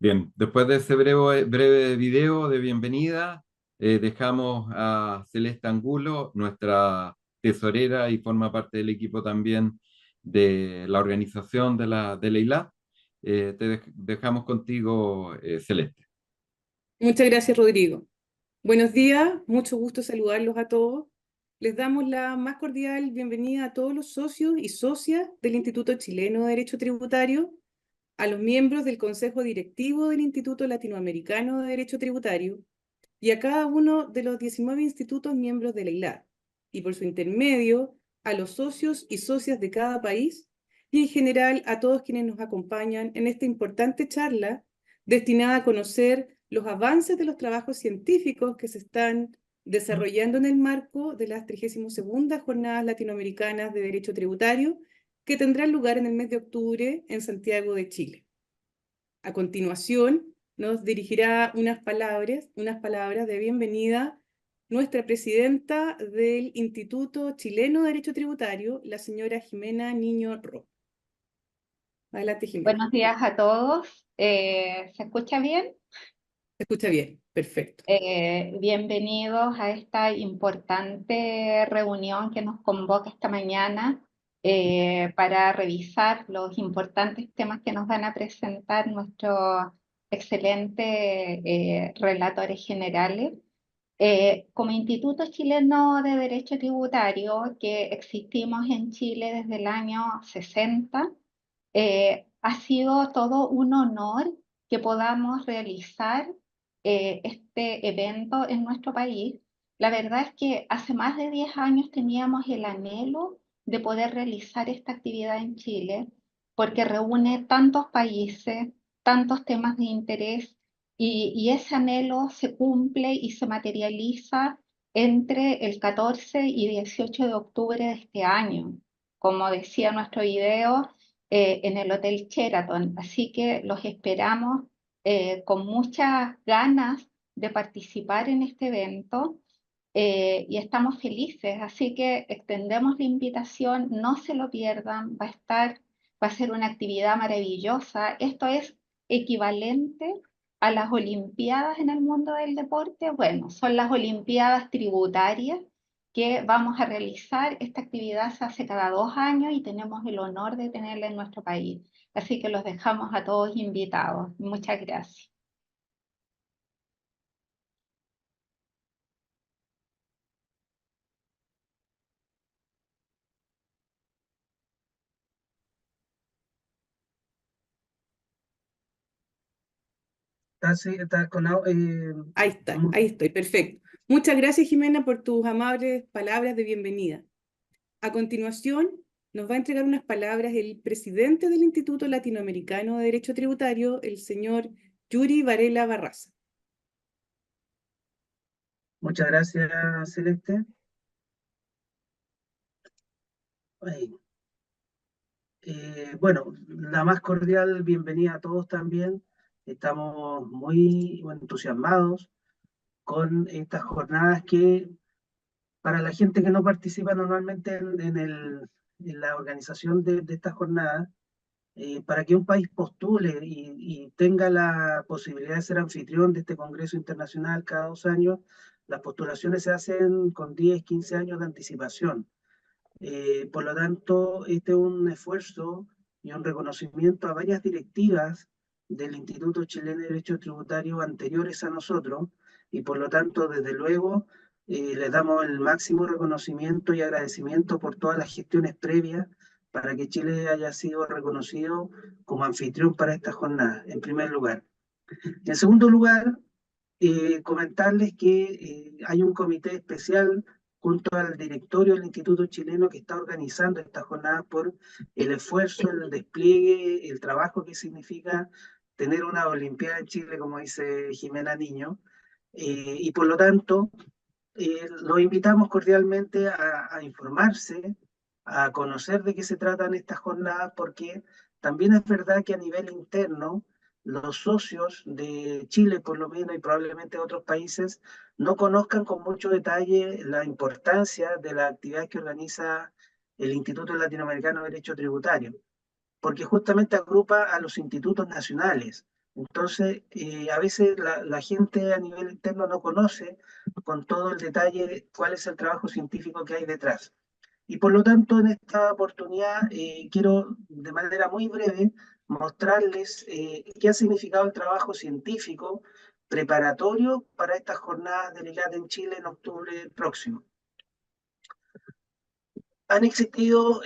Bien, después de ese breve video de bienvenida, dejamos a Celeste Angulo, nuestra tesorera y forma parte del equipo también de la organización de la ILAB. Dejamos contigo, Celeste. Muchas gracias, Rodrigo. Buenos días, mucho gusto saludarlos a todos. Les damos la más cordial bienvenida a todos los socios y socias del Instituto Chileno de Derecho Tributario, a los miembros del Consejo Directivo del Instituto Latinoamericano de Derecho Tributario y a cada uno de los 19 institutos miembros de la ILAD, y por su intermedio a los socios y socias de cada país y en general a todos quienes nos acompañan en esta importante charla destinada a conocer los avances de los trabajos científicos que se están desarrollando en el marco de las 32ª Jornadas Latinoamericanas de Derecho Tributario que tendrán lugar en el mes de octubre en Santiago de Chile. A continuación, nos dirigirá unas palabras de bienvenida nuestra presidenta del Instituto Chileno de Derecho Tributario, la señora Jimena Niño Ro. Adelante, Jimena. Buenos días a todos. ¿Se escucha bien? Se escucha bien, perfecto. Bienvenidos a esta importante reunión que nos convoca esta mañana para revisar los importantes temas que nos van a presentar nuestros excelentes relatores generales. Como Instituto Chileno de Derecho Tributario, que existimos en Chile desde el año 60, ha sido todo un honor que podamos realizar este evento en nuestro país. La verdad es que hace más de 10 años teníamos el anhelo de poder realizar esta actividad en Chile, porque reúne tantos países, tantos temas de interés, y ese anhelo se cumple y se materializa entre el 14 y 18 de octubre de este año. Como decía nuestro video, en el Hotel Sheraton. Así que los esperamos con muchas ganas de participar en este evento y estamos felices. Así que extendemos la invitación, no se lo pierdan, va a ser una actividad maravillosa. Esto es equivalente a las Olimpiadas en el mundo del deporte. Bueno, son las Olimpiadas tributarias que vamos a realizar. Esta actividad se hace cada 2 años y tenemos el honor de tenerla en nuestro país. Así que los dejamos a todos invitados. Muchas gracias. Está con, Ahí está, mu- ahí estoy, perfecto. Muchas gracias, Jimena, por tus amables palabras de bienvenida. A continuación, nos va a entregar unas palabras el presidente del Instituto Latinoamericano de Derecho Tributario, el señor Yuri Varela Barraza. Muchas gracias, Celeste. Ay, bueno, la más cordial bienvenida a todos también. Estamos muy entusiasmados con estas jornadas que, para la gente que no participa normalmente en la organización de estas jornadas, para que un país postule y tenga la posibilidad de ser anfitrión de este Congreso Internacional cada 2 años, las postulaciones se hacen con 10, 15 años de anticipación. Por lo tanto, este es un esfuerzo y un reconocimiento a varias directivas del Instituto Chileno de Derecho Tributario anteriores a nosotros, y por lo tanto, desde luego, les damos el máximo reconocimiento y agradecimiento por todas las gestiones previas para que Chile haya sido reconocido como anfitrión para esta jornada, en primer lugar. En segundo lugar, comentarles que hay un comité especial junto al directorio del Instituto Chileno que está organizando esta jornada por el esfuerzo, el despliegue, el trabajo que significa tener una Olimpiada en Chile, como dice Jimena Niño, y por lo tanto los invitamos cordialmente a informarse, a conocer de qué se tratan estas jornadas, porque también es verdad que a nivel interno, los socios de Chile, por lo menos, y probablemente de otros países, no conozcan con mucho detalle la importancia de la actividad que organiza el Instituto Latinoamericano de Derecho Tributario, porque justamente agrupa a los institutos nacionales, Entonces, a veces la gente a nivel interno no conoce con todo el detalle cuál es el trabajo científico que hay detrás. Y por lo tanto, en esta oportunidad quiero de manera muy breve mostrarles qué ha significado el trabajo científico preparatorio para estas jornadas del ILAT en Chile en octubre próximo. Han existido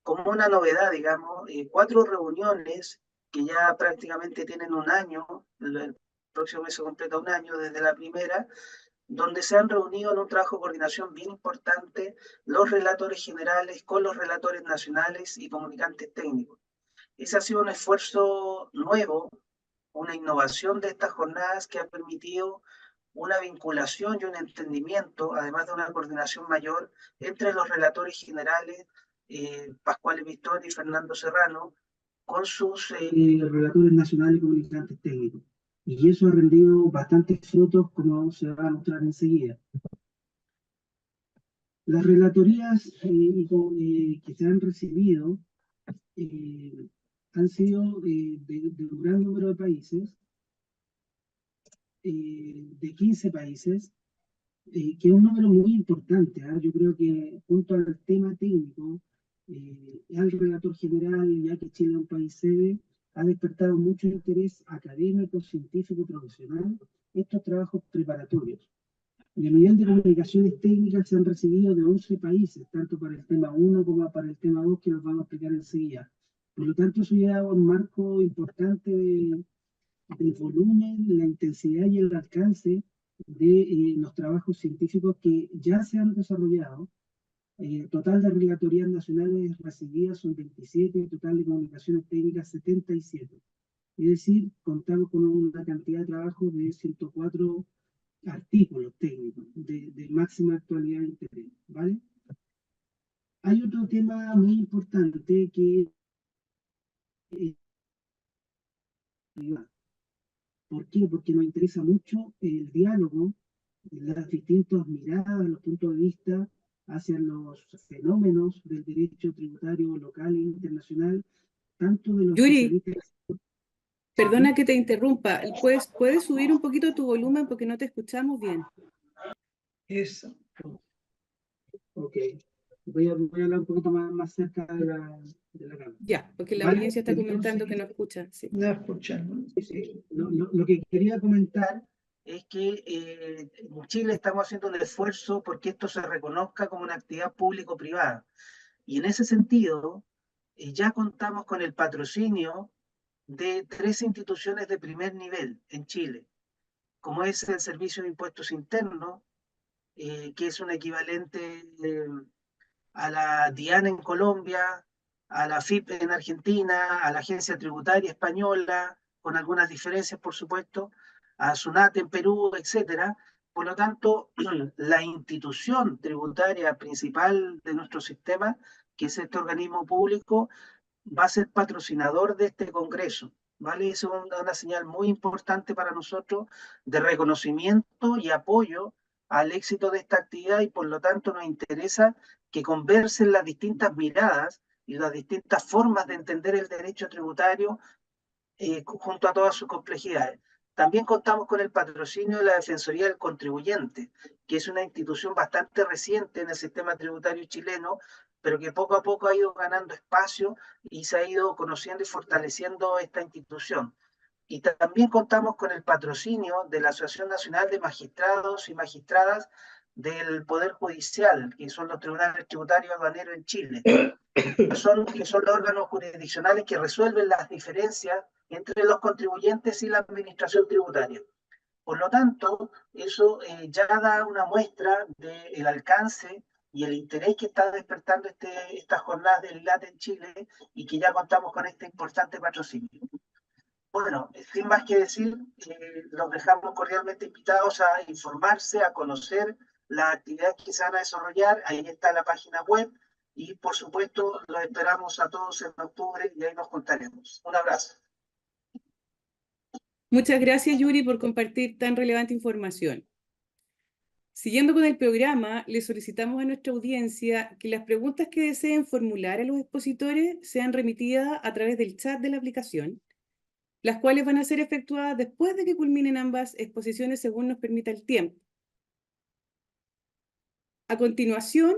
como una novedad, digamos, 4 reuniones que ya prácticamente tienen un año, el próximo mes se completa un año desde la primera, donde se han reunido en un trabajo de coordinación bien importante los relatores generales con los relatores nacionales y comunicantes técnicos. Ese ha sido un esfuerzo nuevo, una innovación de estas jornadas que ha permitido una vinculación y un entendimiento, además de una coordinación mayor entre los relatores generales, Pascual Vistori y Fernando Serrano, con sus relatores nacionales y comunicantes técnicos. Y eso ha rendido bastantes frutos, como se va a mostrar enseguida. Las relatorías que se han recibido han sido de un gran número de países, de 15 países, que es un número muy importante. Yo creo que junto al tema técnico, al relator general, ya que Chile es un país sede, ha despertado mucho interés académico, científico, profesional, estos trabajos preparatorios. Y a nivel de comunicaciones técnicas se han recibido de 11 países, tanto para el tema 1 como para el tema 2, que los vamos a explicar enseguida. Por lo tanto, eso ya da un marco importante del volumen, la intensidad y el alcance de los trabajos científicos que ya se han desarrollado. Total de relatorías nacionales recibidas son 27, total de comunicaciones técnicas 77. Es decir, contamos con una cantidad de trabajo de 104 artículos técnicos de máxima actualidad e interés, ¿vale? Hay otro tema muy importante que ¿por qué? Porque nos interesa mucho el diálogo, las distintas miradas, los puntos de vista hacia los fenómenos del derecho tributario local e internacional, tanto de los Yuri, especialistas. perdona que te interrumpa. ¿Puedes subir un poquito tu volumen porque no te escuchamos bien? Eso. Ok. Voy a hablar un poquito más cerca de la cámara. Ya, porque la ¿Vale? audiencia está comentando Entonces, que no escucha. Sí. no escuchan. Sí. Lo que quería comentar es que en Chile estamos haciendo un esfuerzo porque esto se reconozca como una actividad público-privada. Y en ese sentido, ya contamos con el patrocinio de 3 instituciones de primer nivel en Chile, como es el Servicio de Impuestos Internos, que es un equivalente a la DIAN en Colombia, a la FIP en Argentina, a la Agencia Tributaria Española, con algunas diferencias, por supuesto, a SUNAT en Perú, etcétera. Por lo tanto, la institución tributaria principal de nuestro sistema, que es este organismo público, va a ser patrocinador de este congreso, ¿vale? Eso es una señal muy importante para nosotros de reconocimiento y apoyo al éxito de esta actividad, y por lo tanto nos interesa que conversen las distintas miradas y las distintas formas de entender el derecho tributario junto a todas sus complejidades. También contamos con el patrocinio de la Defensoría del Contribuyente, que es una institución bastante reciente en el sistema tributario chileno, pero que poco a poco ha ido ganando espacio y se ha ido conociendo y fortaleciendo esta institución. Y también contamos con el patrocinio de la Asociación Nacional de Magistrados y Magistradas del Poder Judicial, que son los tribunales tributarios aduaneros en Chile, que son los órganos jurisdiccionales que resuelven las diferencias entre los contribuyentes y la administración tributaria. Por lo tanto, eso ya da una muestra del alcance y el interés que está despertando estas jornadas del ILAT en Chile, y que ya contamos con este importante patrocinio. Bueno, sin más que decir, los dejamos cordialmente invitados a informarse, a conocer las actividades que se van a desarrollar. Ahí está la página web y, por supuesto, los esperamos a todos en octubre y ahí nos contaremos. Un abrazo. Muchas gracias, Yuri, por compartir tan relevante información. Siguiendo con el programa, le solicitamos a nuestra audiencia que las preguntas que deseen formular a los expositores sean remitidas a través del chat de la aplicación. las cuales van a ser efectuadas después de que culminen ambas exposiciones según nos permita el tiempo. A continuación,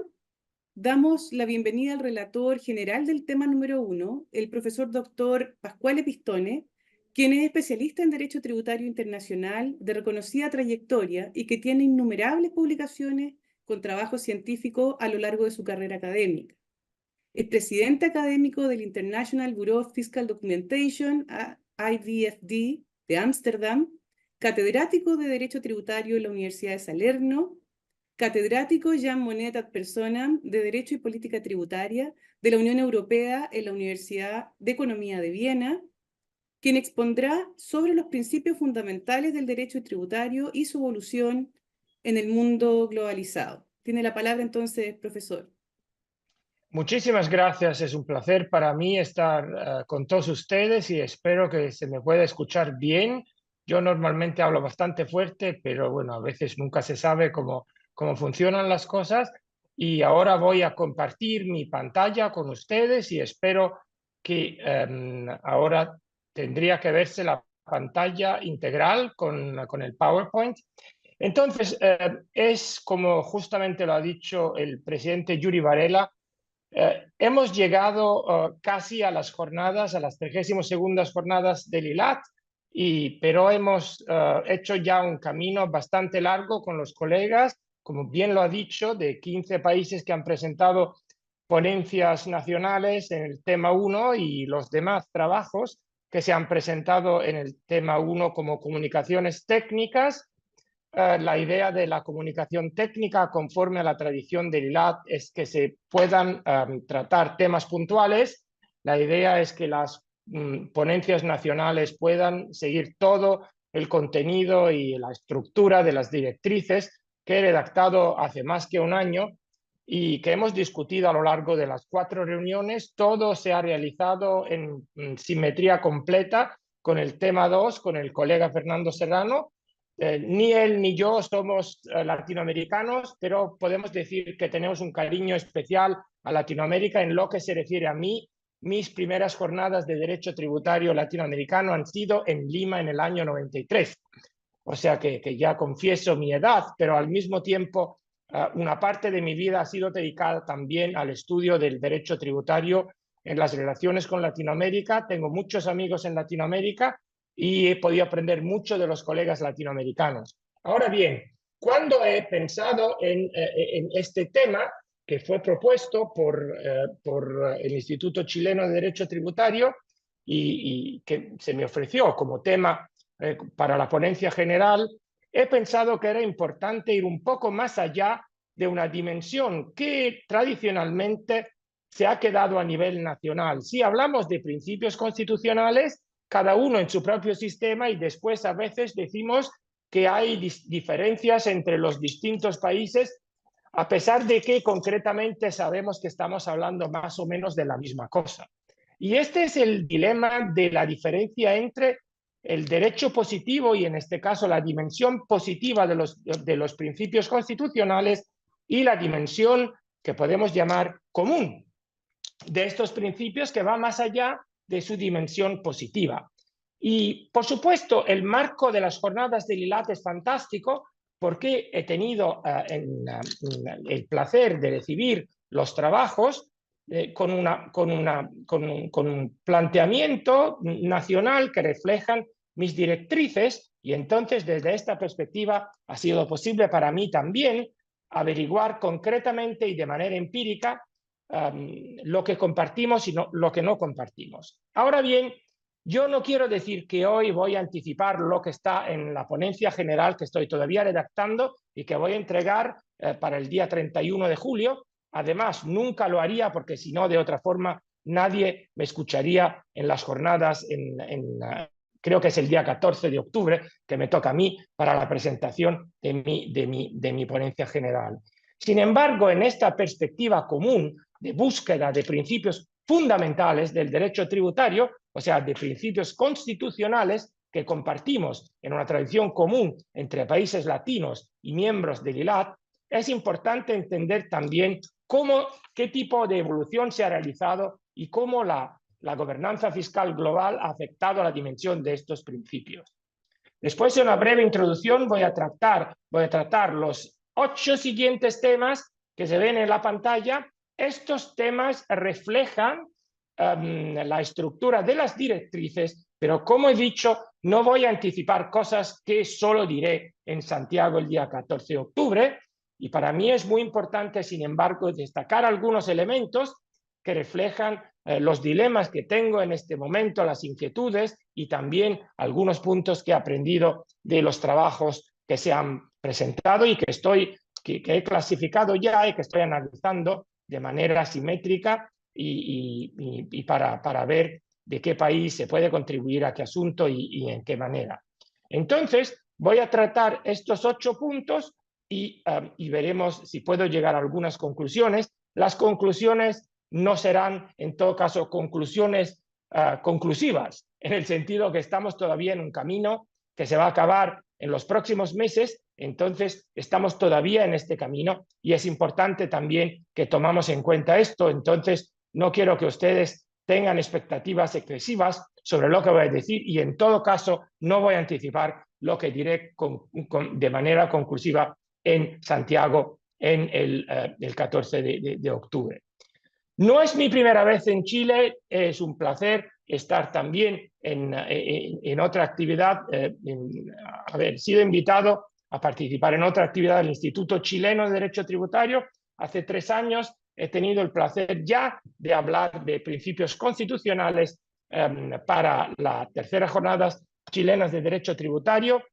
damos la bienvenida al relator general del tema número 1, el profesor doctor Pasquale Pistone, quien es especialista en Derecho Tributario Internacional de reconocida trayectoria y que tiene innumerables publicaciones con trabajo científico a lo largo de su carrera académica. Es presidente académico del International Bureau of Fiscal Documentation, IVFD, de Ámsterdam, catedrático de Derecho Tributario en la Universidad de Salerno, catedrático Jean Monnet ad personam de Derecho y Política Tributaria de la Unión Europea en la Universidad de Economía de Viena, quien expondrá sobre los principios fundamentales del derecho tributario y su evolución en el mundo globalizado. Tiene la palabra entonces, profesor. Muchísimas gracias, es un placer para mí estar con todos ustedes y espero que se me pueda escuchar bien. Yo normalmente hablo bastante fuerte, pero bueno, a veces nunca se sabe cómo funcionan las cosas. Y ahora voy a compartir mi pantalla con ustedes y espero que ahora tendría que verse la pantalla integral con el PowerPoint. Entonces, es como justamente lo ha dicho el presidente Yuri Varela, hemos llegado casi a las jornadas, a las 32ª jornadas del ILAT, pero hemos hecho ya un camino bastante largo con los colegas, como bien lo ha dicho, de 15 países que han presentado ponencias nacionales en el tema 1 y los demás trabajos que se han presentado en el tema 1 como comunicaciones técnicas. La idea de la comunicación técnica conforme a la tradición del ILAT es que se puedan tratar temas puntuales. La idea es que las ponencias nacionales puedan seguir todo el contenido y la estructura de las directrices que he redactado hace más que un año y que hemos discutido a lo largo de las 4 reuniones. Todo se ha realizado en simetría completa con el tema 2, con el colega Fernando Serrano. Ni él ni yo somos latinoamericanos, pero podemos decir que tenemos un cariño especial a Latinoamérica en lo que se refiere a mí. Mis primeras jornadas de derecho tributario latinoamericano han sido en Lima en el año 93. O sea que ya confieso mi edad, pero al mismo tiempo una parte de mi vida ha sido dedicada también al estudio del derecho tributario en las relaciones con Latinoamérica. Tengo muchos amigos en Latinoamérica y he podido aprender mucho de los colegas latinoamericanos. Ahora bien, cuando he pensado en este tema que fue propuesto por el Instituto Chileno de Derecho Tributario y que se me ofreció como tema para la ponencia general, he pensado que era importante ir un poco más allá de una dimensión que tradicionalmente se ha quedado a nivel nacional. Si hablamos de principios constitucionales, cada uno en su propio sistema, y después a veces decimos que hay diferencias entre los distintos países, a pesar de que concretamente sabemos que estamos hablando más o menos de la misma cosa. Y este es el dilema de la diferencia entre el derecho positivo y en este caso la dimensión positiva de los principios constitucionales y la dimensión que podemos llamar común de estos principios, que va más allá de su dimensión positiva. Y, por supuesto, el marco de las jornadas del ILAT es fantástico porque he tenido el placer de recibir los trabajos con un planteamiento nacional que reflejan mis directrices, y entonces desde esta perspectiva ha sido posible para mí también averiguar concretamente y de manera empírica lo que compartimos y lo que no compartimos. Ahora bien, yo no quiero decir que hoy voy a anticipar lo que está en la ponencia general que estoy todavía redactando y que voy a entregar para el día 31 de julio. Además, nunca lo haría porque si no, de otra forma, nadie me escucharía en las jornadas, creo que es el día 14 de octubre, que me toca a mí para la presentación de mi ponencia general. Sin embargo, en esta perspectiva común de búsqueda de principios fundamentales del derecho tributario, o sea, de principios constitucionales que compartimos en una tradición común entre países latinos y miembros del ILAT, es importante entender también qué tipo de evolución se ha realizado y cómo la la gobernanza fiscal global ha afectado a la dimensión de estos principios. Después de una breve introducción voy a tratar los 8 siguientes temas que se ven en la pantalla. Estos temas reflejan la estructura de las directrices, pero como he dicho, no voy a anticipar cosas que solo diré en Santiago el día 14 de octubre, y para mí es muy importante, sin embargo, destacar algunos elementos que reflejan los dilemas que tengo en este momento, las inquietudes y también algunos puntos que he aprendido de los trabajos que se han presentado y que he clasificado ya y que estoy analizando de manera simétrica y para ver de qué país se puede contribuir a qué asunto y en qué manera. Entonces, voy a tratar estos 8 puntos y veremos si puedo llegar a algunas conclusiones. Las conclusiones no serán, en todo caso, conclusiones conclusivas, en el sentido que estamos todavía en un camino que se va a acabar en los próximos meses, entonces estamos todavía en este camino y es importante también que tomamos en cuenta esto. Entonces, no quiero que ustedes tengan expectativas excesivas sobre lo que voy a decir y en todo caso no voy a anticipar lo que diré de manera conclusiva en Santiago en el 14 de octubre. No es mi primera vez en Chile, es un placer estar también en otra actividad, haber sido invitado a participar en otra actividad del Instituto Chileno de Derecho Tributario. Hace 3 años he tenido el placer ya de hablar de principios constitucionales para las terceras jornadas chilenas de Derecho Tributario.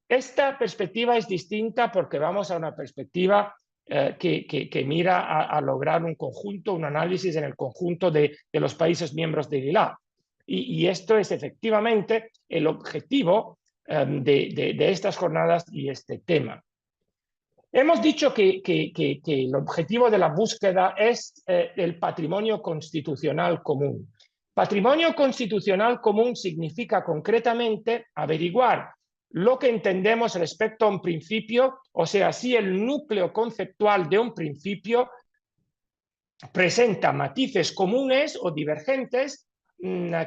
Esta perspectiva es distinta porque vamos a una perspectiva que mira a lograr un conjunto, un análisis en el conjunto de los países miembros de ILA. Y esto es efectivamente el objetivo de estas jornadas y este tema. Hemos dicho que el objetivo de la búsqueda es el patrimonio constitucional común. Patrimonio constitucional común significa concretamente averiguar lo que entendemos respecto a un principio, o sea, si el núcleo conceptual de un principio presenta matices comunes o divergentes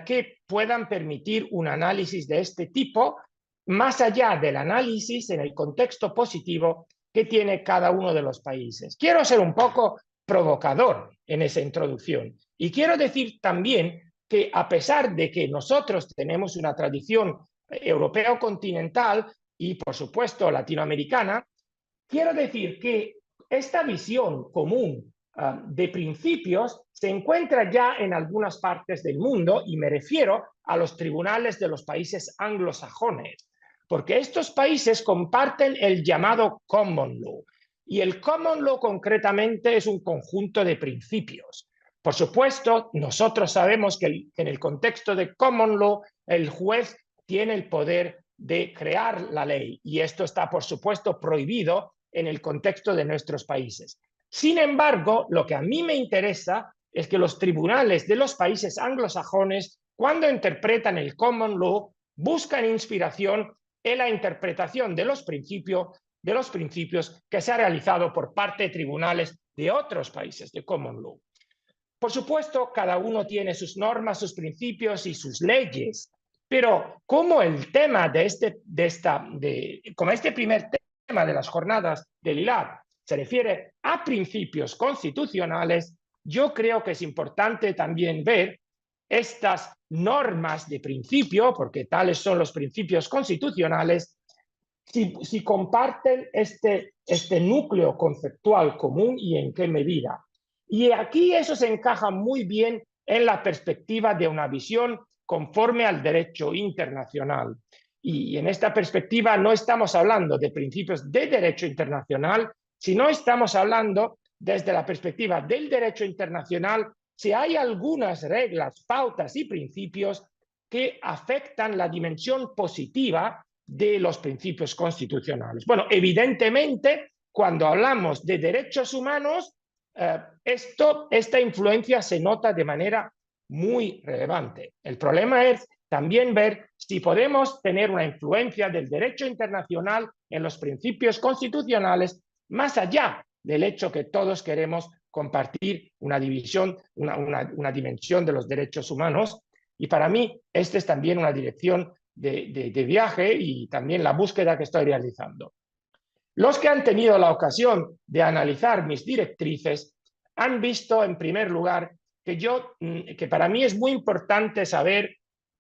que puedan permitir un análisis de este tipo, más allá del análisis en el contexto positivo que tiene cada uno de los países. Quiero ser un poco provocador en esa introducción y quiero decir también que a pesar de que nosotros tenemos una tradición europeo continental y, por supuesto, latinoamericana, quiero decir que esta visión común de principios se encuentra ya en algunas partes del mundo y me refiero a los tribunales de los países anglosajones, porque estos países comparten el llamado common law y el common law concretamente es un conjunto de principios. Por supuesto, nosotros sabemos que en el contexto de common law el juez tiene el poder de crear la ley y esto está, por supuesto, prohibido en el contexto de nuestros países. Sin embargo, lo que a mí me interesa es que los tribunales de los países anglosajones, cuando interpretan el common law, buscan inspiración en la interpretación de los principios que se ha realizado por parte de tribunales de otros países de common law. Por supuesto, cada uno tiene sus normas, sus principios y sus leyes, pero como el tema como este primer tema de las jornadas del ILAD se refiere a principios constitucionales, yo creo que es importante también ver estas normas de principio, porque tales son los principios constitucionales, si comparten este núcleo conceptual común y en qué medida. Y aquí eso se encaja muy bien en la perspectiva de una visión conforme al derecho internacional. Y en esta perspectiva no estamos hablando de principios de derecho internacional, sino estamos hablando desde la perspectiva del derecho internacional si hay algunas reglas, pautas y principios que afectan la dimensión positiva de los principios constitucionales. Bueno, evidentemente, cuando hablamos de derechos humanos, esta influencia se nota de manera muy relevante. El problema es también ver si podemos tener una influencia del derecho internacional en los principios constitucionales más allá del hecho que todos queremos compartir una división, una dimensión de los derechos humanos. Y para mí, esta es también una dirección de viaje y también la búsqueda que estoy realizando. Los que han tenido la ocasión de analizar mis directrices han visto, en primer lugar, que para mí es muy importante saber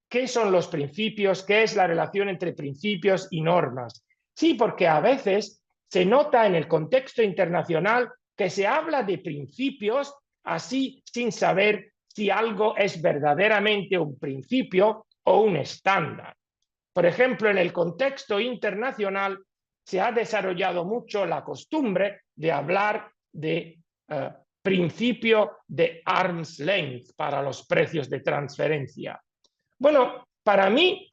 qué son los principios, qué es la relación entre principios y normas. Sí, porque a veces se nota en el contexto internacional que se habla de principios así sin saber si algo es verdaderamente un principio o un estándar. Por ejemplo, en el contexto internacional se ha desarrollado mucho la costumbre de hablar de principio de arm's length para los precios de transferencia. Bueno, para mí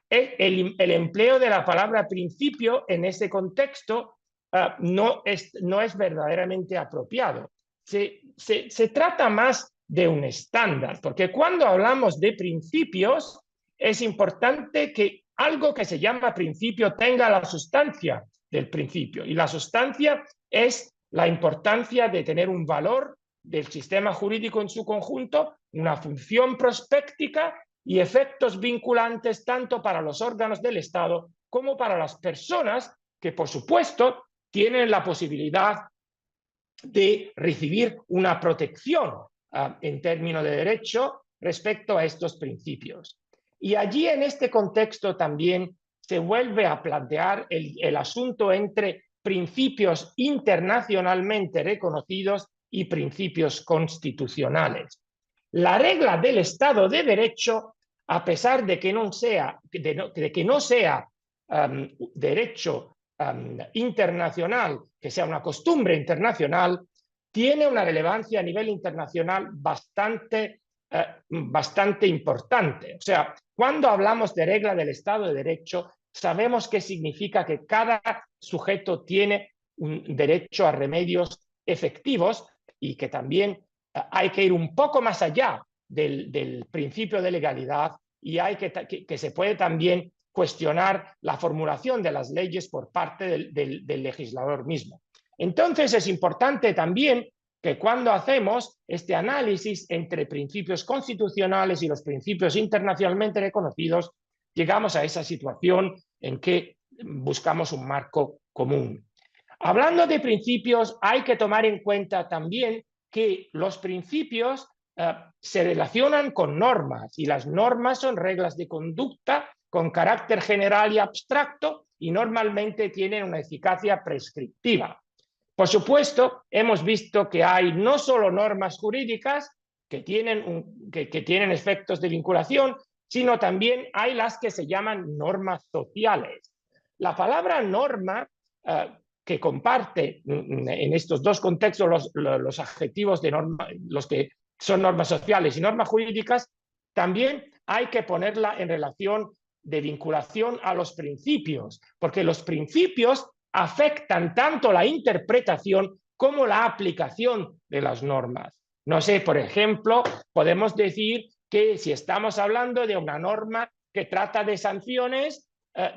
el empleo de la palabra principio en ese contexto no es verdaderamente apropiado. Se trata más de un estándar, porque cuando hablamos de principios es importante que algo que se llama principio tenga la sustancia del principio, y la sustancia es la importancia de tener un valor del sistema jurídico en su conjunto, una función prospéctica y efectos vinculantes tanto para los órganos del Estado como para las personas que, por supuesto, tienen la posibilidad de recibir una protección en términos de derecho respecto a estos principios. Y allí, en este contexto, también se vuelve a plantear el asunto entre principios internacionalmente reconocidos y principios constitucionales. La regla del Estado de Derecho, a pesar de que no sea, derecho internacional, que sea una costumbre internacional, tiene una relevancia a nivel internacional bastante importante. O sea, cuando hablamos de regla del Estado de Derecho, sabemos qué significa que cada sujeto tiene un derecho a remedios efectivos y que también hay que ir un poco más allá del principio de legalidad y hay que se puede también cuestionar la formulación de las leyes por parte del legislador mismo. Entonces es importante también que cuando hacemos este análisis entre principios constitucionales y los principios internacionalmente reconocidos, llegamos a esa situación en que buscamos un marco común. Hablando de principios, hay que tomar en cuenta también que los principios se relacionan con normas, y las normas son reglas de conducta con carácter general y abstracto y normalmente tienen una eficacia prescriptiva. Por supuesto, hemos visto que hay no solo normas jurídicas que tienen efectos de vinculación, sino también hay las que se llaman normas sociales. La palabra norma que comparte en estos dos contextos los adjetivos de norma, los que son normas sociales y normas jurídicas, también hay que ponerla en relación de vinculación a los principios, porque los principios afectan tanto la interpretación como la aplicación de las normas. No sé, por ejemplo, podemos decir que si estamos hablando de una norma que trata de sanciones,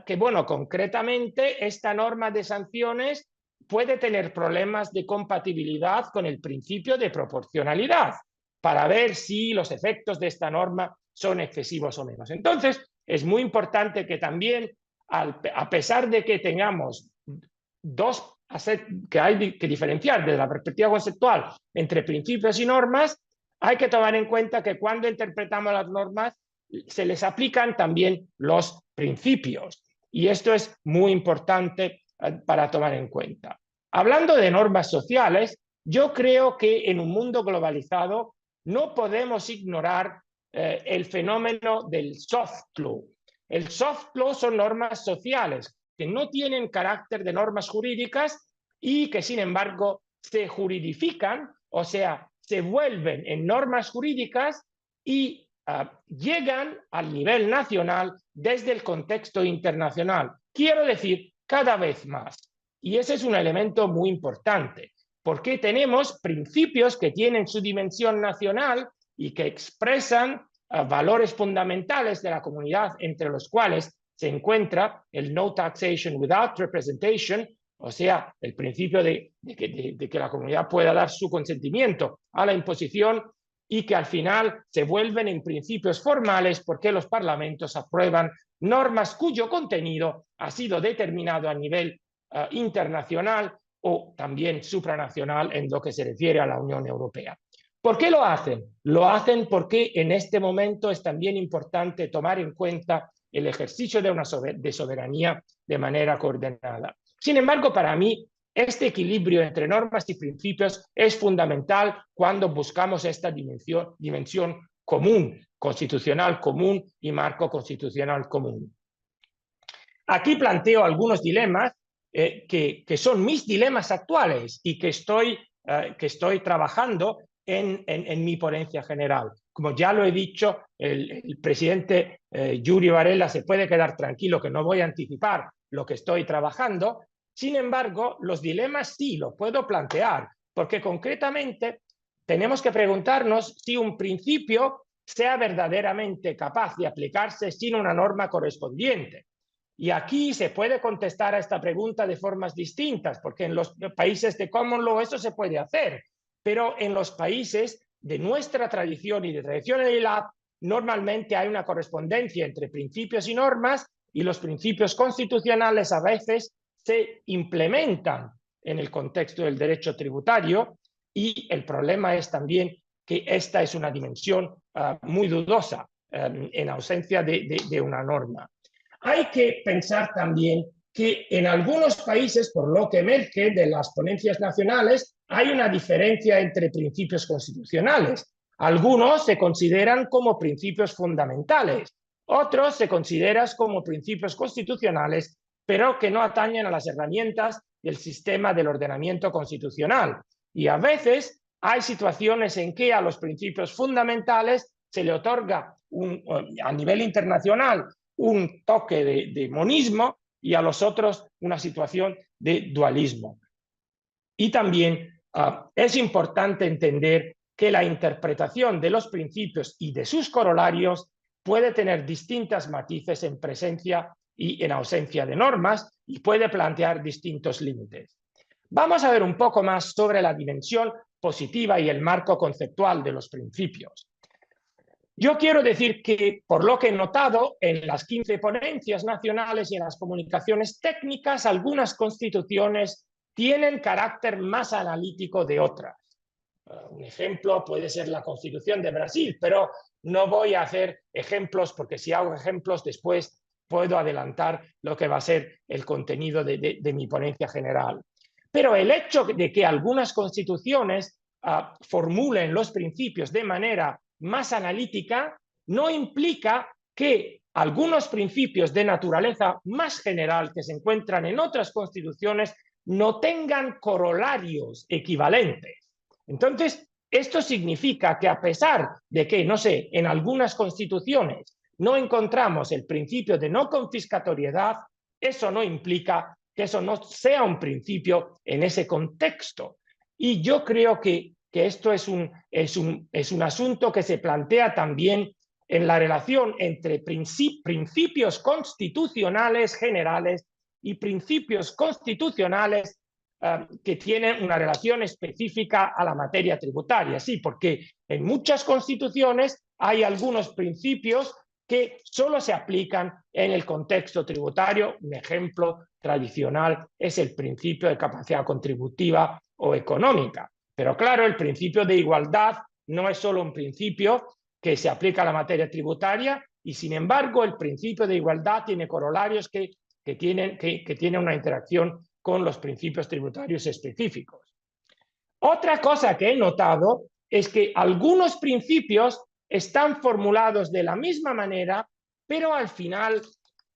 que bueno, concretamente esta norma de sanciones puede tener problemas de compatibilidad con el principio de proporcionalidad para ver si los efectos de esta norma son excesivos o menos. Entonces, es muy importante que también, a pesar de que tengamos que hay que diferenciar desde la perspectiva conceptual entre principios y normas, hay que tomar en cuenta que cuando interpretamos las normas se les aplican también los principios. Y esto es muy importante para tomar en cuenta. Hablando de normas sociales, yo creo que en un mundo globalizado no podemos ignorar el fenómeno del soft law. El soft law son normas sociales que no tienen carácter de normas jurídicas y que, sin embargo, se juridifican, o sea, se vuelven en normas jurídicas y llegan al nivel nacional desde el contexto internacional. Quiero decir, cada vez más. Y ese es un elemento muy importante, porque tenemos principios que tienen su dimensión nacional y que expresan valores fundamentales de la comunidad, entre los cuales se encuentra el no taxation without representation, o sea, el principio de que la comunidad pueda dar su consentimiento a la imposición y que al final se vuelven en principios formales porque los parlamentos aprueban normas cuyo contenido ha sido determinado a nivel internacional o también supranacional en lo que se refiere a la Unión Europea. ¿Por qué lo hacen? Lo hacen porque en este momento es también importante tomar en cuenta el ejercicio de soberanía de manera coordinada. Sin embargo, para mí, este equilibrio entre normas y principios es fundamental cuando buscamos esta dimensión común, constitucional común y marco constitucional común. Aquí planteo algunos dilemas que son mis dilemas actuales y que estoy trabajando en mi ponencia general. Como ya lo he dicho, el presidente Yuri Varela se puede quedar tranquilo que no voy a anticipar lo que estoy trabajando. Sin embargo, los dilemas sí los puedo plantear, porque concretamente tenemos que preguntarnos si un principio sea verdaderamente capaz de aplicarse sin una norma correspondiente. Y aquí se puede contestar a esta pregunta de formas distintas, porque en los países de common law eso se puede hacer, pero en los países de nuestra tradición y de tradición de la normalmente hay una correspondencia entre principios y normas, y los principios constitucionales a veces se implementan en el contexto del derecho tributario, y el problema es también que esta es una dimensión muy dudosa en ausencia de una norma. Hay que pensar también que en algunos países, por lo que emerge de las ponencias nacionales, hay una diferencia entre principios constitucionales. Algunos se consideran como principios fundamentales, otros se consideran como principios constitucionales, pero que no atañen a las herramientas del sistema del ordenamiento constitucional. Y a veces hay situaciones en que a los principios fundamentales se le otorga a nivel internacional un toque de monismo y a los otros una situación de dualismo. Y también es importante entender que la interpretación de los principios y de sus corolarios puede tener distintas matices en presencia y en ausencia de normas y puede plantear distintos límites. Vamos a ver un poco más sobre la dimensión positiva y el marco conceptual de los principios. Yo quiero decir que, por lo que he notado en las 15 ponencias nacionales y en las comunicaciones técnicas, algunas constituciones tienen carácter más analítico de otras. Un ejemplo puede ser la Constitución de Brasil, pero no voy a hacer ejemplos porque si hago ejemplos después puedo adelantar lo que va a ser el contenido de mi ponencia general. Pero el hecho de que algunas constituciones formulen los principios de manera más analítica no implica que algunos principios de naturaleza más general que se encuentran en otras constituciones no tengan corolarios equivalentes. Entonces, esto significa que a pesar de que, no sé, en algunas constituciones no encontramos el principio de no confiscatoriedad, eso no implica que eso no sea un principio en ese contexto. Y yo creo que esto es un asunto que se plantea también en la relación entre principios constitucionales generales y principios constitucionales que tienen una relación específica a la materia tributaria. Sí, porque en muchas constituciones hay algunos principios que solo se aplican en el contexto tributario. Un ejemplo tradicional es el principio de capacidad contributiva o económica. Pero claro, el principio de igualdad no es solo un principio que se aplica a la materia tributaria y, sin embargo, el principio de igualdad tiene corolarios que tienen una interacción con los principios tributarios específicos. Otra cosa que he notado es que algunos principios están formulados de la misma manera, pero al final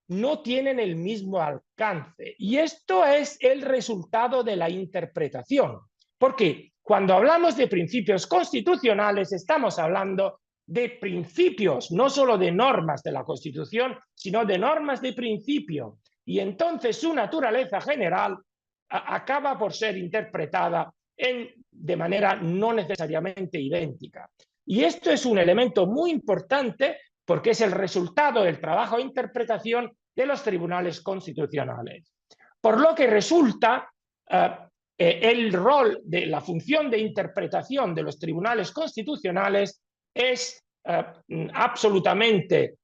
no tienen el mismo alcance. Y esto es el resultado de la interpretación. Porque cuando hablamos de principios constitucionales, estamos hablando de principios, no solo de normas de la Constitución, sino de normas de principio. Y entonces su naturaleza general acaba por ser interpretada de manera no necesariamente idéntica. Y esto es un elemento muy importante porque es el resultado del trabajo de interpretación de los tribunales constitucionales. Por lo que resulta el rol de la función de interpretación de los tribunales constitucionales es absolutamente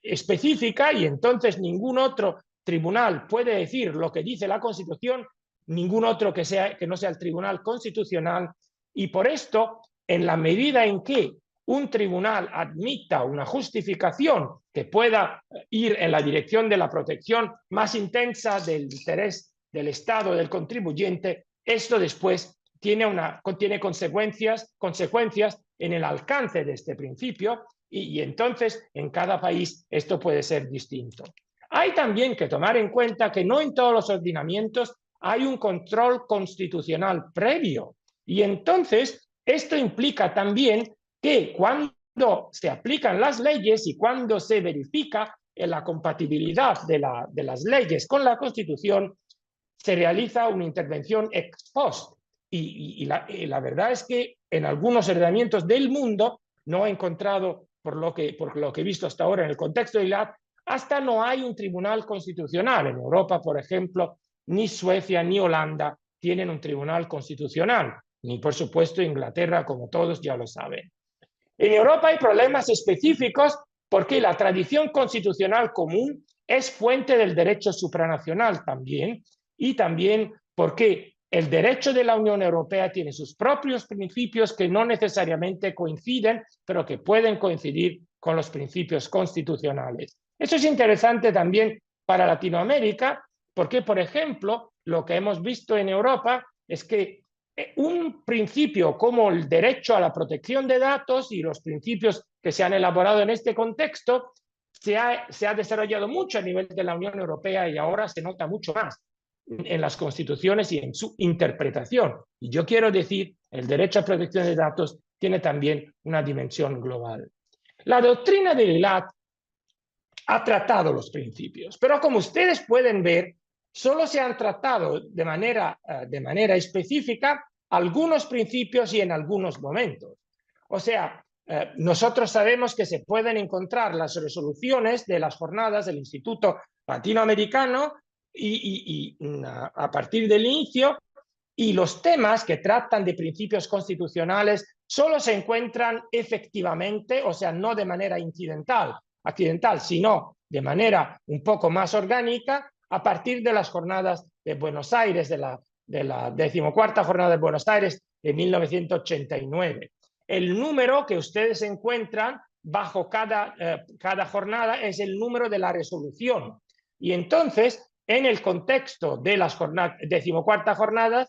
específica, y entonces ningún otro tribunal puede decir lo que dice la Constitución, ningún otro que no sea el Tribunal Constitucional, y por esto, en la medida en que un tribunal admita una justificación que pueda ir en la dirección de la protección más intensa del interés del Estado, del contribuyente, esto después tiene consecuencias en el alcance de este principio, y entonces en cada país esto puede ser distinto. Hay también que tomar en cuenta que no en todos los ordenamientos hay un control constitucional previo, y entonces esto implica también que cuando se aplican las leyes y cuando se verifica la compatibilidad de las leyes con la Constitución, se realiza una intervención ex post. Y la verdad es que en algunos ordenamientos del mundo, no he encontrado, por lo que he visto hasta ahora en el contexto de ILAT, hasta no hay un tribunal constitucional. En Europa, por ejemplo, ni Suecia ni Holanda tienen un tribunal constitucional, ni por supuesto Inglaterra, como todos ya lo saben. En Europa hay problemas específicos porque la tradición constitucional común es fuente del derecho supranacional también, y también porque el derecho de la Unión Europea tiene sus propios principios que no necesariamente coinciden, pero que pueden coincidir con los principios constitucionales. Eso es interesante también para Latinoamérica, porque, por ejemplo, lo que hemos visto en Europa es que un principio como el derecho a la protección de datos y los principios que se han elaborado en este contexto se ha desarrollado mucho a nivel de la Unión Europea, y ahora se nota mucho más en las constituciones y en su interpretación. Y yo quiero decir, el derecho a protección de datos tiene también una dimensión global. La doctrina del ILAT ha tratado los principios, pero como ustedes pueden ver, solo se han tratado de manera específica algunos principios y en algunos momentos. O sea, nosotros sabemos que se pueden encontrar las resoluciones de las jornadas del Instituto Latinoamericano a partir del inicio, y los temas que tratan de principios constitucionales solo se encuentran efectivamente, o sea, no de manera accidental, sino de manera un poco más orgánica, a partir de las jornadas de Buenos Aires, de la 14ª jornada de Buenos Aires de 1989. El número que ustedes encuentran bajo cada jornada es el número de la resolución. Y entonces, en el contexto de las 14ª jornadas,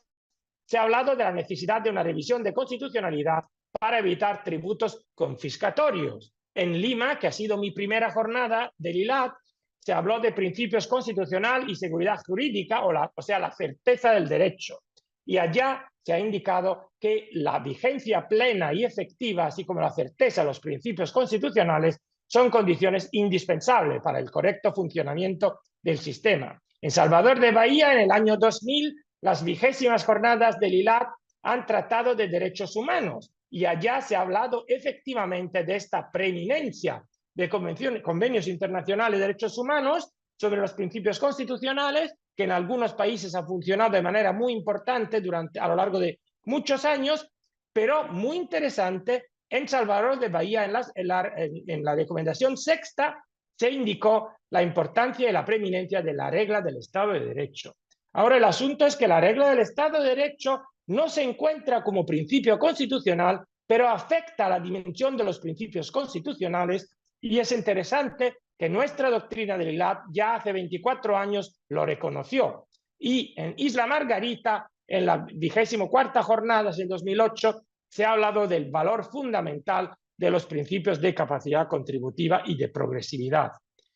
se ha hablado de la necesidad de una revisión de constitucionalidad para evitar tributos confiscatorios. En Lima, que ha sido mi primera jornada del ILAT, se habló de principios constitucional y seguridad jurídica, o sea, la certeza del derecho. Y allá se ha indicado que la vigencia plena y efectiva, así como la certeza de los principios constitucionales, son condiciones indispensables para el correcto funcionamiento del sistema. En Salvador de Bahía, en el año 2000, las 20ª jornadas del ILAT han tratado de derechos humanos, y allá se ha hablado efectivamente de esta preeminencia de convenios internacionales de derechos humanos sobre los principios constitucionales, que en algunos países ha funcionado de manera muy importante a lo largo de muchos años, pero muy interesante, en Salvador de Bahía, en la recomendación 6ª, se indicó la importancia y la preeminencia de la regla del Estado de Derecho. Ahora, el asunto es que la regla del Estado de Derecho no se encuentra como principio constitucional, pero afecta a la dimensión de los principios constitucionales, y es interesante que nuestra doctrina del ILAT ya hace 24 años lo reconoció. Y en Isla Margarita, en la 24ª jornada en 2008, se ha hablado del valor fundamental de los principios de capacidad contributiva y de progresividad.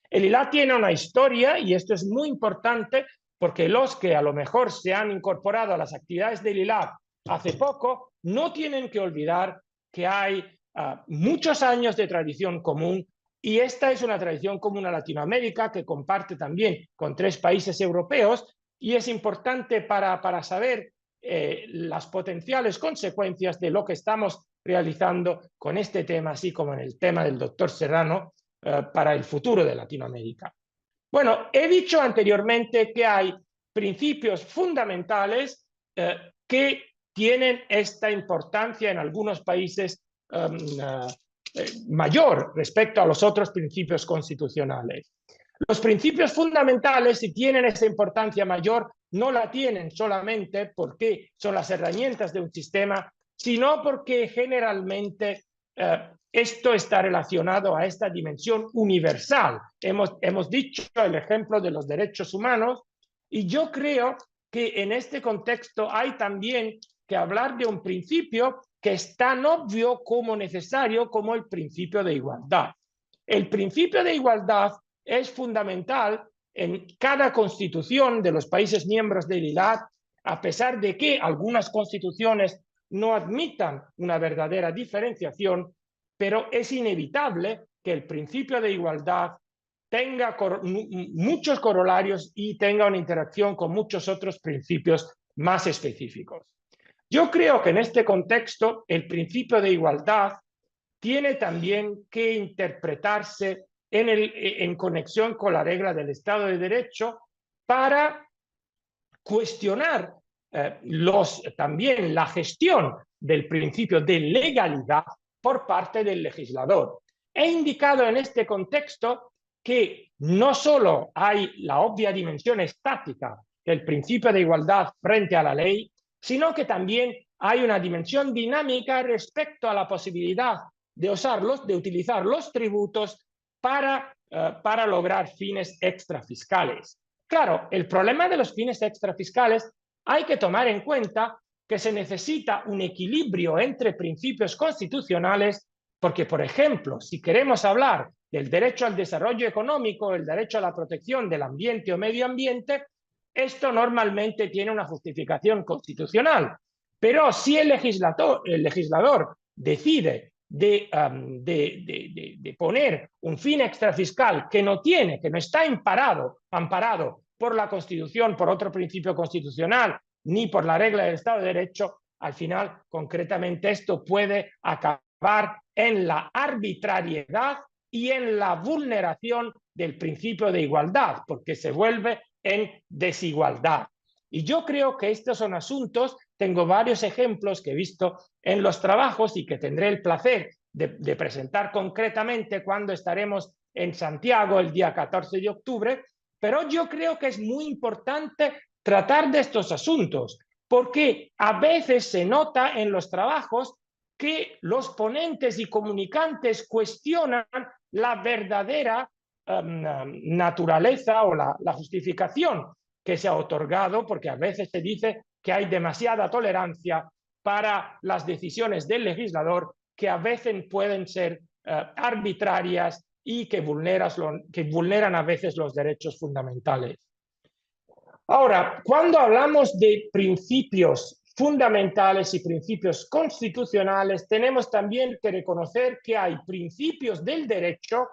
El ILAT tiene una historia, y esto es muy importante, porque los que a lo mejor se han incorporado a las actividades del ILAT hace poco no tienen que olvidar que hay muchos años de tradición común, y esta es una tradición común a Latinoamérica que comparte también con 3 países europeos, y es importante para saber las potenciales consecuencias de lo que estamos realizando con este tema, así como en el tema del doctor Serrano, para el futuro de Latinoamérica. Bueno, he dicho anteriormente que hay principios fundamentales que tienen esta importancia en algunos países mayor respecto a los otros principios constitucionales. Los principios fundamentales, si tienen esa importancia mayor, no la tienen solamente porque son las herramientas de un sistema, sino porque generalmente esto está relacionado a esta dimensión universal. Hemos dicho el ejemplo de los derechos humanos, y yo creo que en este contexto hay también que hablar de un principio que es tan obvio como necesario como el principio de igualdad. El principio de igualdad es fundamental en cada constitución de los países miembros del ILAD, a pesar de que algunas constituciones no admitan una verdadera diferenciación, pero es inevitable que el principio de igualdad tenga muchos corolarios y tenga una interacción con muchos otros principios más específicos. Yo creo que en este contexto el principio de igualdad tiene también que interpretarse en conexión con la regla del Estado de Derecho para cuestionar también la gestión del principio de legalidad por parte del legislador. He indicado en este contexto que no solo hay la obvia dimensión estática del principio de igualdad frente a la ley, sino que también hay una dimensión dinámica respecto a la posibilidad de utilizar los tributos para lograr fines extrafiscales. Claro, el problema de los fines extrafiscales hay que tomar en cuenta que se necesita un equilibrio entre principios constitucionales, porque, por ejemplo, si queremos hablar del derecho al desarrollo económico, el derecho a la protección del ambiente o medio ambiente, esto normalmente tiene una justificación constitucional. Pero si el legislador decide de poner un fin extrafiscal que no está amparado por la Constitución, por otro principio constitucional, ni por la regla del Estado de Derecho, al final, concretamente, esto puede acabar en la arbitrariedad y en la vulneración del principio de igualdad, porque se vuelve en desigualdad. Y yo creo que estos son asuntos, tengo varios ejemplos que he visto en los trabajos y que tendré el placer de presentar concretamente cuando estaremos en Santiago el día 14 de octubre, pero yo creo que es muy importante tratar de estos asuntos, porque a veces se nota en los trabajos que los ponentes y comunicantes cuestionan la verdadera naturaleza o la justificación que se ha otorgado, porque a veces se dice que hay demasiada tolerancia para las decisiones del legislador que a veces pueden ser arbitrarias y que vulneran a veces los derechos fundamentales. Ahora, cuando hablamos de principios fundamentales y principios constitucionales, tenemos también que reconocer que hay principios del derecho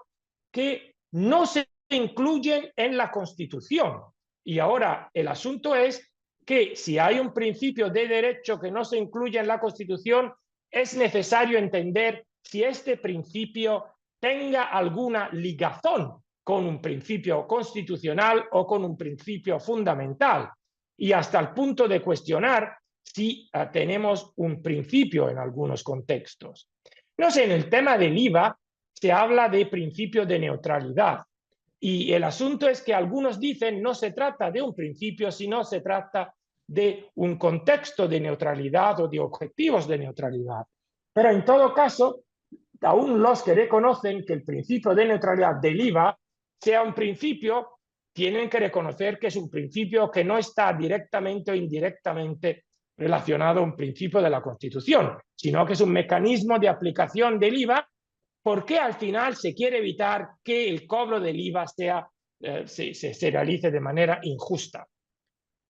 que no se incluyen en la Constitución. Y ahora el asunto es que si hay un principio de derecho que no se incluye en la Constitución, es necesario entender si este principio tenga alguna ligazón con un principio constitucional o con un principio fundamental, y hasta el punto de cuestionar si tenemos un principio en algunos contextos. No sé, en el tema del IVA se habla de principio de neutralidad, y el asunto es que algunos dicen no se trata de un principio, sino se trata de un contexto de neutralidad o de objetivos de neutralidad. Pero en todo caso, aún los que reconocen que el principio de neutralidad del IVA sea un principio, tienen que reconocer que es un principio que no está directamente o indirectamente relacionado a un principio de la Constitución, sino que es un mecanismo de aplicación del IVA, porque al final se quiere evitar que el cobro del IVA se realice de manera injusta.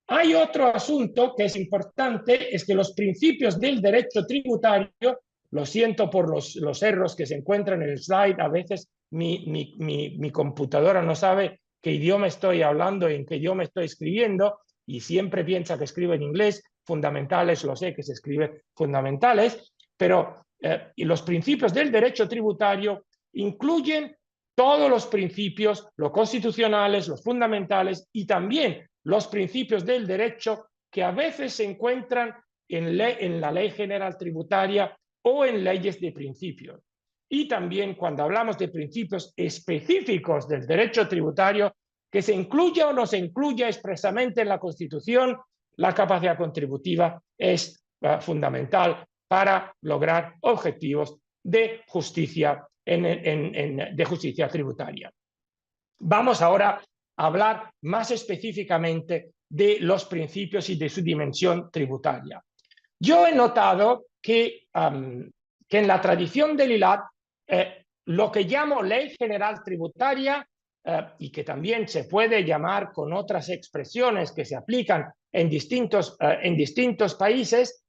Hay otro asunto que es importante, es que los principios del derecho tributario, lo siento por los errores que se encuentran en el slide, a veces mi computadora no sabe qué idioma estoy hablando y en qué idioma estoy escribiendo, y siempre piensa que escribo en inglés. Fundamentales, lo sé que se escribe fundamentales, pero los principios del derecho tributario incluyen todos los principios, los constitucionales, los fundamentales y también los principios del derecho que a veces se encuentran en la Ley General Tributaria o en leyes de principios. Y también cuando hablamos de principios específicos del derecho tributario, que se incluya o no se incluya expresamente en la Constitución, la capacidad contributiva es fundamental para lograr objetivos de justicia, de justicia tributaria. Vamos ahora a hablar más específicamente de los principios y de su dimensión tributaria. Yo he notado que en la tradición del ILAT, lo que llamo Ley General Tributaria, y que también se puede llamar con otras expresiones que se aplican en distintos países,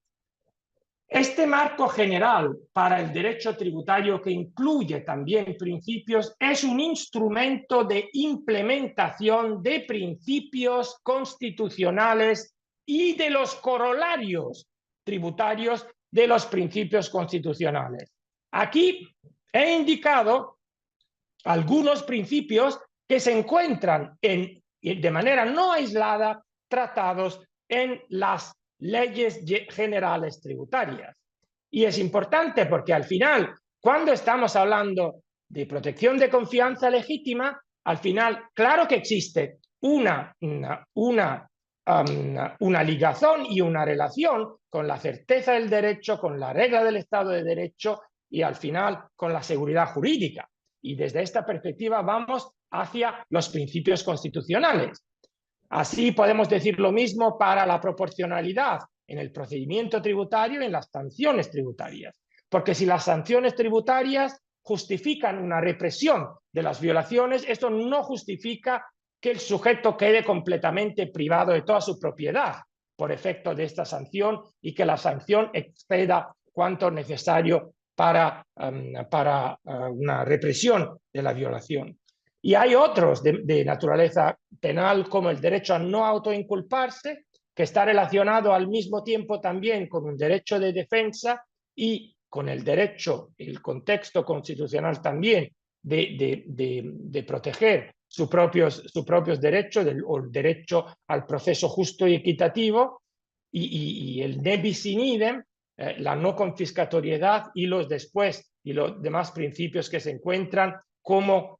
este marco general para el derecho tributario, que incluye también principios, es un instrumento de implementación de principios constitucionales y de los corolarios tributarios de los principios constitucionales. Aquí he indicado algunos principios que se encuentran de manera no aislada tratados en las leyes generales tributarias. Y es importante porque al final, cuando estamos hablando de protección de confianza legítima, al final, claro que existe una ligazón y una relación con la certeza del derecho, con la regla del Estado de Derecho y al final con la seguridad jurídica. Y desde esta perspectiva vamos hacia los principios constitucionales. Así podemos decir lo mismo para la proporcionalidad en el procedimiento tributario y en las sanciones tributarias. Porque si las sanciones tributarias justifican una represión de las violaciones, esto no justifica que el sujeto quede completamente privado de toda su propiedad por efecto de esta sanción y que la sanción exceda cuanto necesario para una represión de la violación. Y hay otros de naturaleza penal, como el derecho a no autoinculparse, que está relacionado al mismo tiempo también con un derecho de defensa y con el derecho, el contexto constitucional también, de proteger sus propios derechos, o el derecho al proceso justo y equitativo, y el ne bis in idem, la no confiscatoriedad y los demás principios que se encuentran como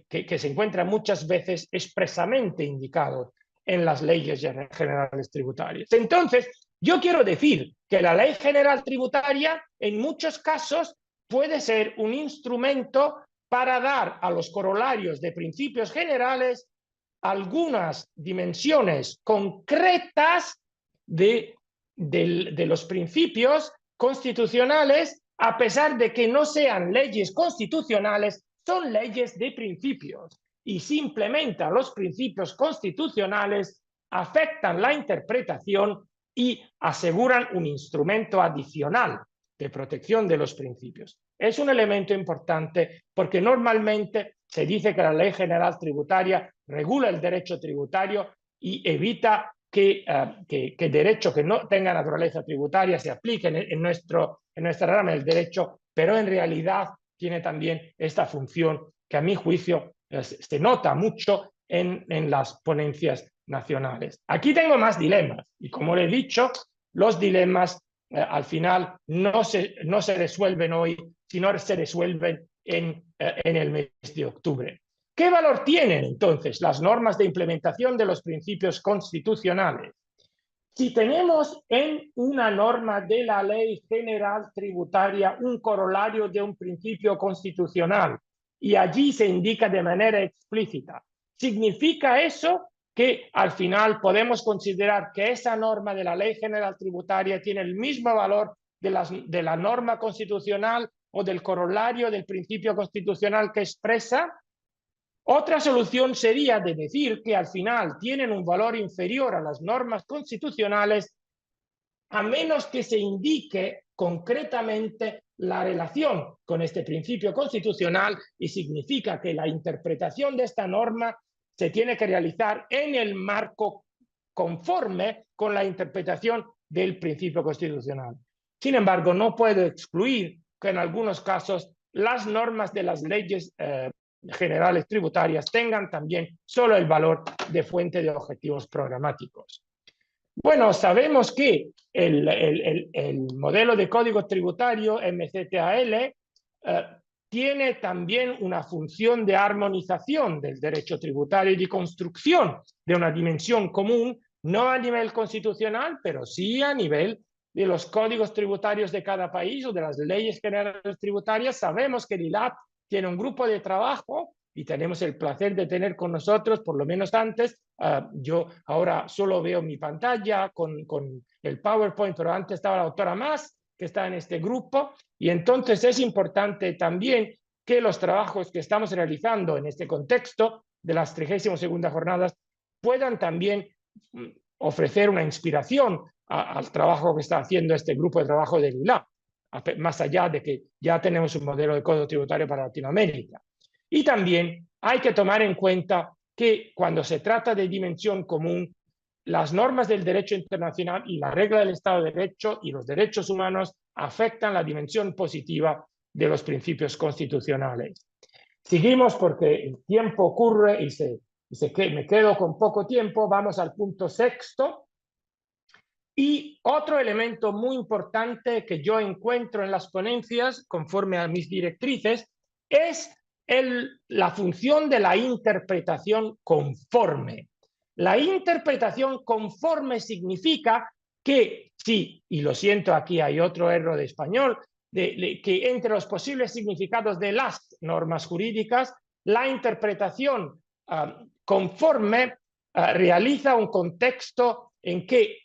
que se encuentran muchas veces expresamente indicados en las leyes generales tributarias. Entonces, yo quiero decir que la Ley General Tributaria en muchos casos puede ser un instrumento para dar a los corolarios de principios generales algunas dimensiones concretas de los principios constitucionales, a pesar de que no sean leyes constitucionales, son leyes de principios. Y si implementan los principios constitucionales, afectan la interpretación y aseguran un instrumento adicional de protección de los principios. Es un elemento importante porque normalmente se dice que la Ley General Tributaria regula el derecho tributario y evita que derecho que no tenga naturaleza tributaria se aplique en nuestra rama del derecho, pero en realidad tiene también esta función que a mi juicio se nota mucho en las ponencias nacionales. Aquí tengo más dilemas y, como le he dicho, los dilemas al final no se resuelven hoy, sino se resuelven en el mes de octubre. ¿Qué valor tienen entonces las normas de implementación de los principios constitucionales? Si tenemos en una norma de la Ley General Tributaria un corolario de un principio constitucional y allí se indica de manera explícita, ¿significa eso que al final podemos considerar que esa norma de la Ley General Tributaria tiene el mismo valor de la norma constitucional o del corolario del principio constitucional que expresa? Otra solución sería de decir que al final tienen un valor inferior a las normas constitucionales, a menos que se indique concretamente la relación con este principio constitucional, y significa que la interpretación de esta norma se tiene que realizar en el marco conforme con la interpretación del principio constitucional. Sin embargo, no puedo excluir que en algunos casos las normas de las leyes generales tributarias tengan también solo el valor de fuente de objetivos programáticos. Bueno, sabemos que el modelo de código tributario MCTAL tiene también una función de armonización del derecho tributario y de construcción de una dimensión común, no a nivel constitucional, pero sí a nivel de los códigos tributarios de cada país o de las leyes generales tributarias. Sabemos que el ILAT tiene un grupo de trabajo y tenemos el placer de tener con nosotros, por lo menos antes, yo ahora solo veo mi pantalla con el PowerPoint, pero antes estaba la doctora Mas, que está en este grupo, y entonces es importante también que los trabajos que estamos realizando en este contexto de las 32ª jornadas puedan también ofrecer una inspiración al trabajo que está haciendo este grupo de trabajo del ILAT, más allá de que ya tenemos un modelo de código tributario para Latinoamérica. Y también hay que tomar en cuenta que cuando se trata de dimensión común, las normas del derecho internacional y la regla del Estado de Derecho y los derechos humanos afectan la dimensión positiva de los principios constitucionales. Seguimos porque el tiempo ocurre y me quedo con poco tiempo. Vamos al punto 6º. Y otro elemento muy importante que yo encuentro en las ponencias, conforme a mis directrices, es la función de la interpretación conforme. La interpretación conforme significa que, sí, y lo siento, aquí hay otro error de español, que entre los posibles significados de las normas jurídicas, la interpretación conforme realiza un contexto en que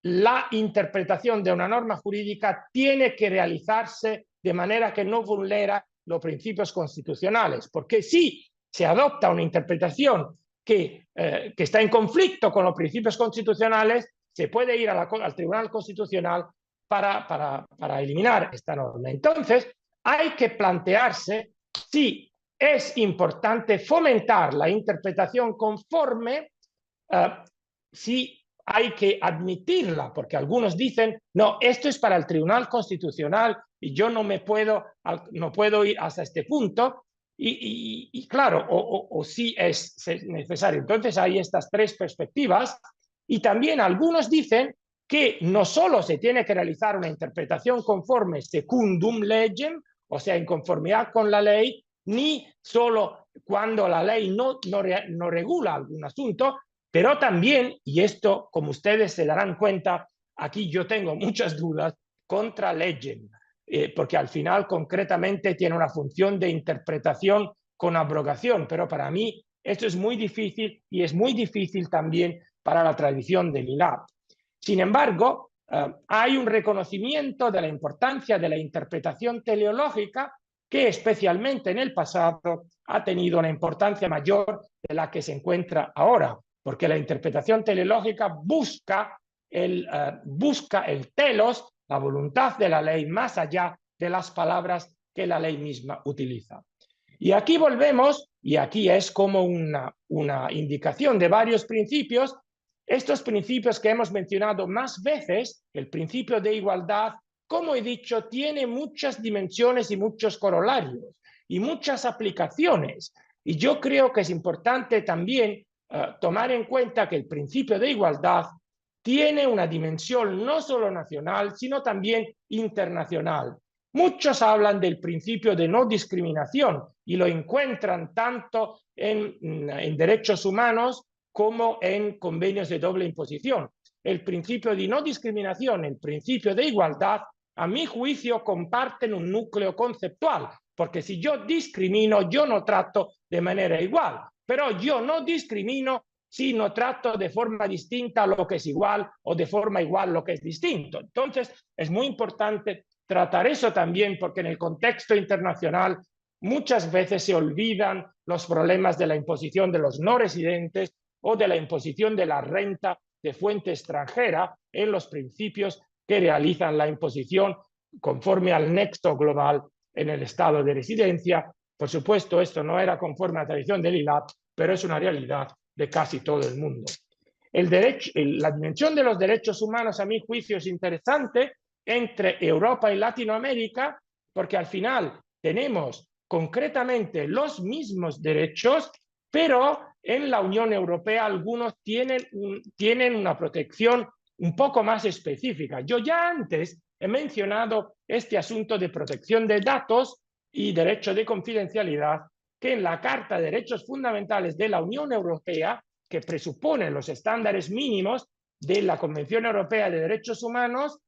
la interpretación de una norma jurídica tiene que realizarse de manera que no vulnera los principios constitucionales, porque si se adopta una interpretación que está en conflicto con los principios constitucionales, se puede ir al Tribunal Constitucional para eliminar esta norma. Entonces, hay que plantearse si es importante fomentar la interpretación conforme, si hay que admitirla, porque algunos dicen, no, esto es para el Tribunal Constitucional y yo no puedo ir hasta este punto, y claro, o sí es necesario. Entonces hay estas tres perspectivas, y también algunos dicen que no solo se tiene que realizar una interpretación conforme secundum legem, o sea, en conformidad con la ley, ni solo cuando la ley no regula algún asunto, pero también, y esto, como ustedes se darán cuenta, aquí yo tengo muchas dudas, contra legem, porque al final concretamente tiene una función de interpretación con abrogación, pero para mí esto es muy difícil y es muy difícil también para la tradición del ILAT. Sin embargo, hay un reconocimiento de la importancia de la interpretación teleológica que especialmente en el pasado ha tenido una importancia mayor de la que se encuentra ahora, porque la interpretación teleológica busca el telos, la voluntad de la ley, más allá de las palabras que la ley misma utiliza. Y aquí volvemos, y aquí es como una indicación de varios principios, estos principios que hemos mencionado más veces, el principio de igualdad, como he dicho, tiene muchas dimensiones y muchos corolarios y muchas aplicaciones. Y yo creo que es importante también tomar en cuenta que el principio de igualdad tiene una dimensión no solo nacional, sino también internacional. Muchos hablan del principio de no discriminación y lo encuentran tanto en derechos humanos como en convenios de doble imposición. El principio de no discriminación, el principio de igualdad, a mi juicio, comparten un núcleo conceptual, porque si yo discrimino, yo no trato de manera igual, pero yo no discrimino si no trato de forma distinta lo que es igual o de forma igual lo que es distinto. Entonces, es muy importante tratar eso también, porque en el contexto internacional muchas veces se olvidan los problemas de la imposición de los no residentes o de la imposición de la renta de fuente extranjera en los principios que realizan la imposición conforme al nexo global en el estado de residencia. Por supuesto, esto no era conforme a la tradición del ILAT, pero es una realidad de casi todo el mundo. La dimensión de los derechos humanos, a mi juicio, es interesante entre Europa y Latinoamérica, porque al final tenemos concretamente los mismos derechos, pero en la Unión Europea algunos tienen una protección un poco más específica. Yo ya antes he mencionado este asunto de protección de datos y derecho de confidencialidad, que en la Carta de Derechos Fundamentales de la Unión Europea, que presupone los estándares mínimos de la Convención Europea de Derechos Humanos,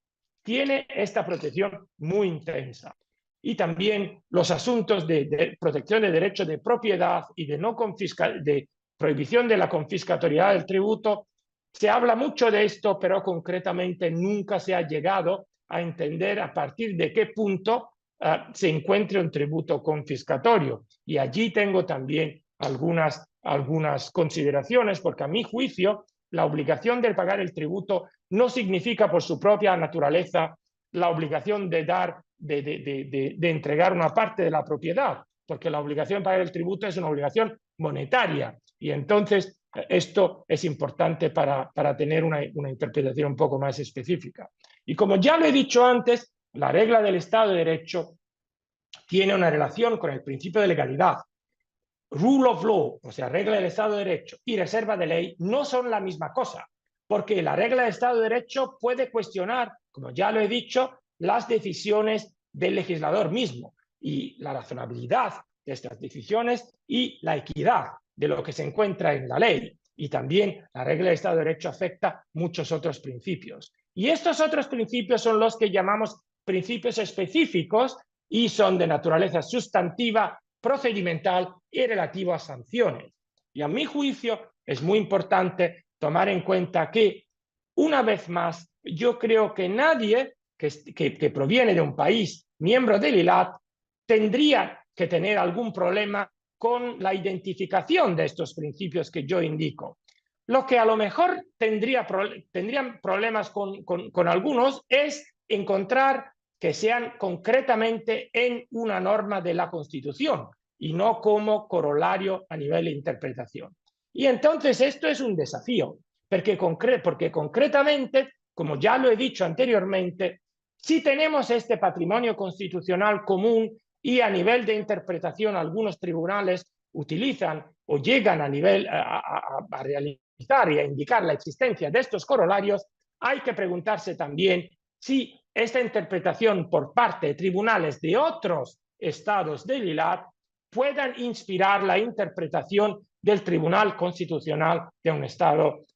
tiene esta protección muy intensa. Y también los asuntos de protección de derechos de propiedad y de prohibición de la confiscatoriedad del tributo. Se habla mucho de esto, pero concretamente nunca se ha llegado a entender a partir de qué punto se encuentre un tributo confiscatorio. Y allí tengo también algunas consideraciones, porque a mi juicio la obligación de pagar el tributo no significa por su propia naturaleza la obligación de entregar una parte de la propiedad, porque la obligación de pagar el tributo es una obligación monetaria. Y entonces esto es importante para tener una interpretación un poco más específica. Y como ya lo he dicho antes, la regla del Estado de Derecho tiene una relación con el principio de legalidad. Rule of law, o sea, regla del Estado de Derecho, y reserva de ley no son la misma cosa, porque la regla del Estado de Derecho puede cuestionar, como ya lo he dicho, las decisiones del legislador mismo y la razonabilidad de estas decisiones y la equidad de lo que se encuentra en la ley. Y también la regla del Estado de Derecho afecta muchos otros principios. Y estos otros principios son los que llamamos principios específicos y son de naturaleza sustantiva, procedimental y relativo a sanciones. Y a mi juicio es muy importante tomar en cuenta que, una vez más, yo creo que nadie que proviene de un país miembro del ILAT tendría que tener algún problema con la identificación de estos principios que yo indico. Lo que a lo mejor tendrían problemas con algunos es encontrar que sean concretamente en una norma de la Constitución y no como corolario a nivel de interpretación. Y entonces esto es un desafío, porque concretamente, como ya lo he dicho anteriormente, si tenemos este patrimonio constitucional común y a nivel de interpretación algunos tribunales utilizan o llegan a realizar y a indicar la existencia de estos corolarios, hay que preguntarse también si esta interpretación por parte de tribunales de otros estados del ILAT puedan inspirar la interpretación del Tribunal Constitucional de un estado,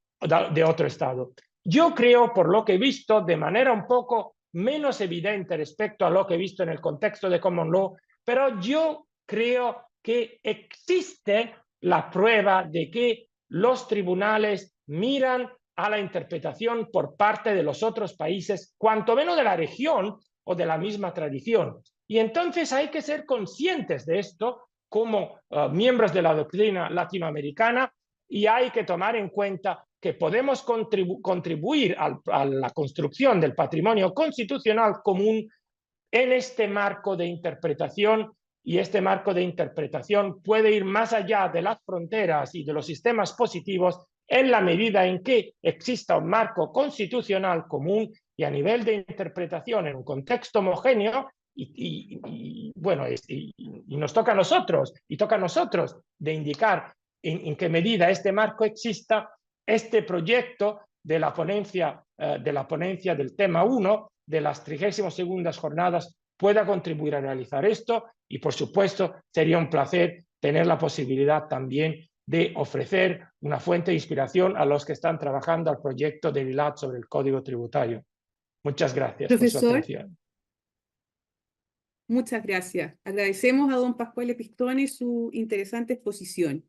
de otro estado. Yo creo, por lo que he visto, de manera un poco menos evidente respecto a lo que he visto en el contexto de Common Law, pero yo creo que existe la prueba de que los tribunales miran a la interpretación por parte de los otros países, cuanto menos de la región o de la misma tradición. Y entonces hay que ser conscientes de esto como miembros de la doctrina latinoamericana, y hay que tomar en cuenta que podemos contribuir a la construcción del patrimonio constitucional común en este marco de interpretación, y este marco de interpretación puede ir más allá de las fronteras y de los sistemas positivos en la medida en que exista un marco constitucional común y a nivel de interpretación en un contexto homogéneo. Bueno, nos toca a nosotros, de indicar en qué medida este marco exista. Este proyecto de la ponencia del tema 1 de las 32ª jornadas pueda contribuir a realizar esto, y por supuesto sería un placer tener la posibilidad también de ofrecer una fuente de inspiración a los que están trabajando al proyecto del ILAT sobre el Código Tributario. Muchas gracias por su Profesor, atención. muchas gracias. Agradecemos a don Pascual Pistone su interesante exposición.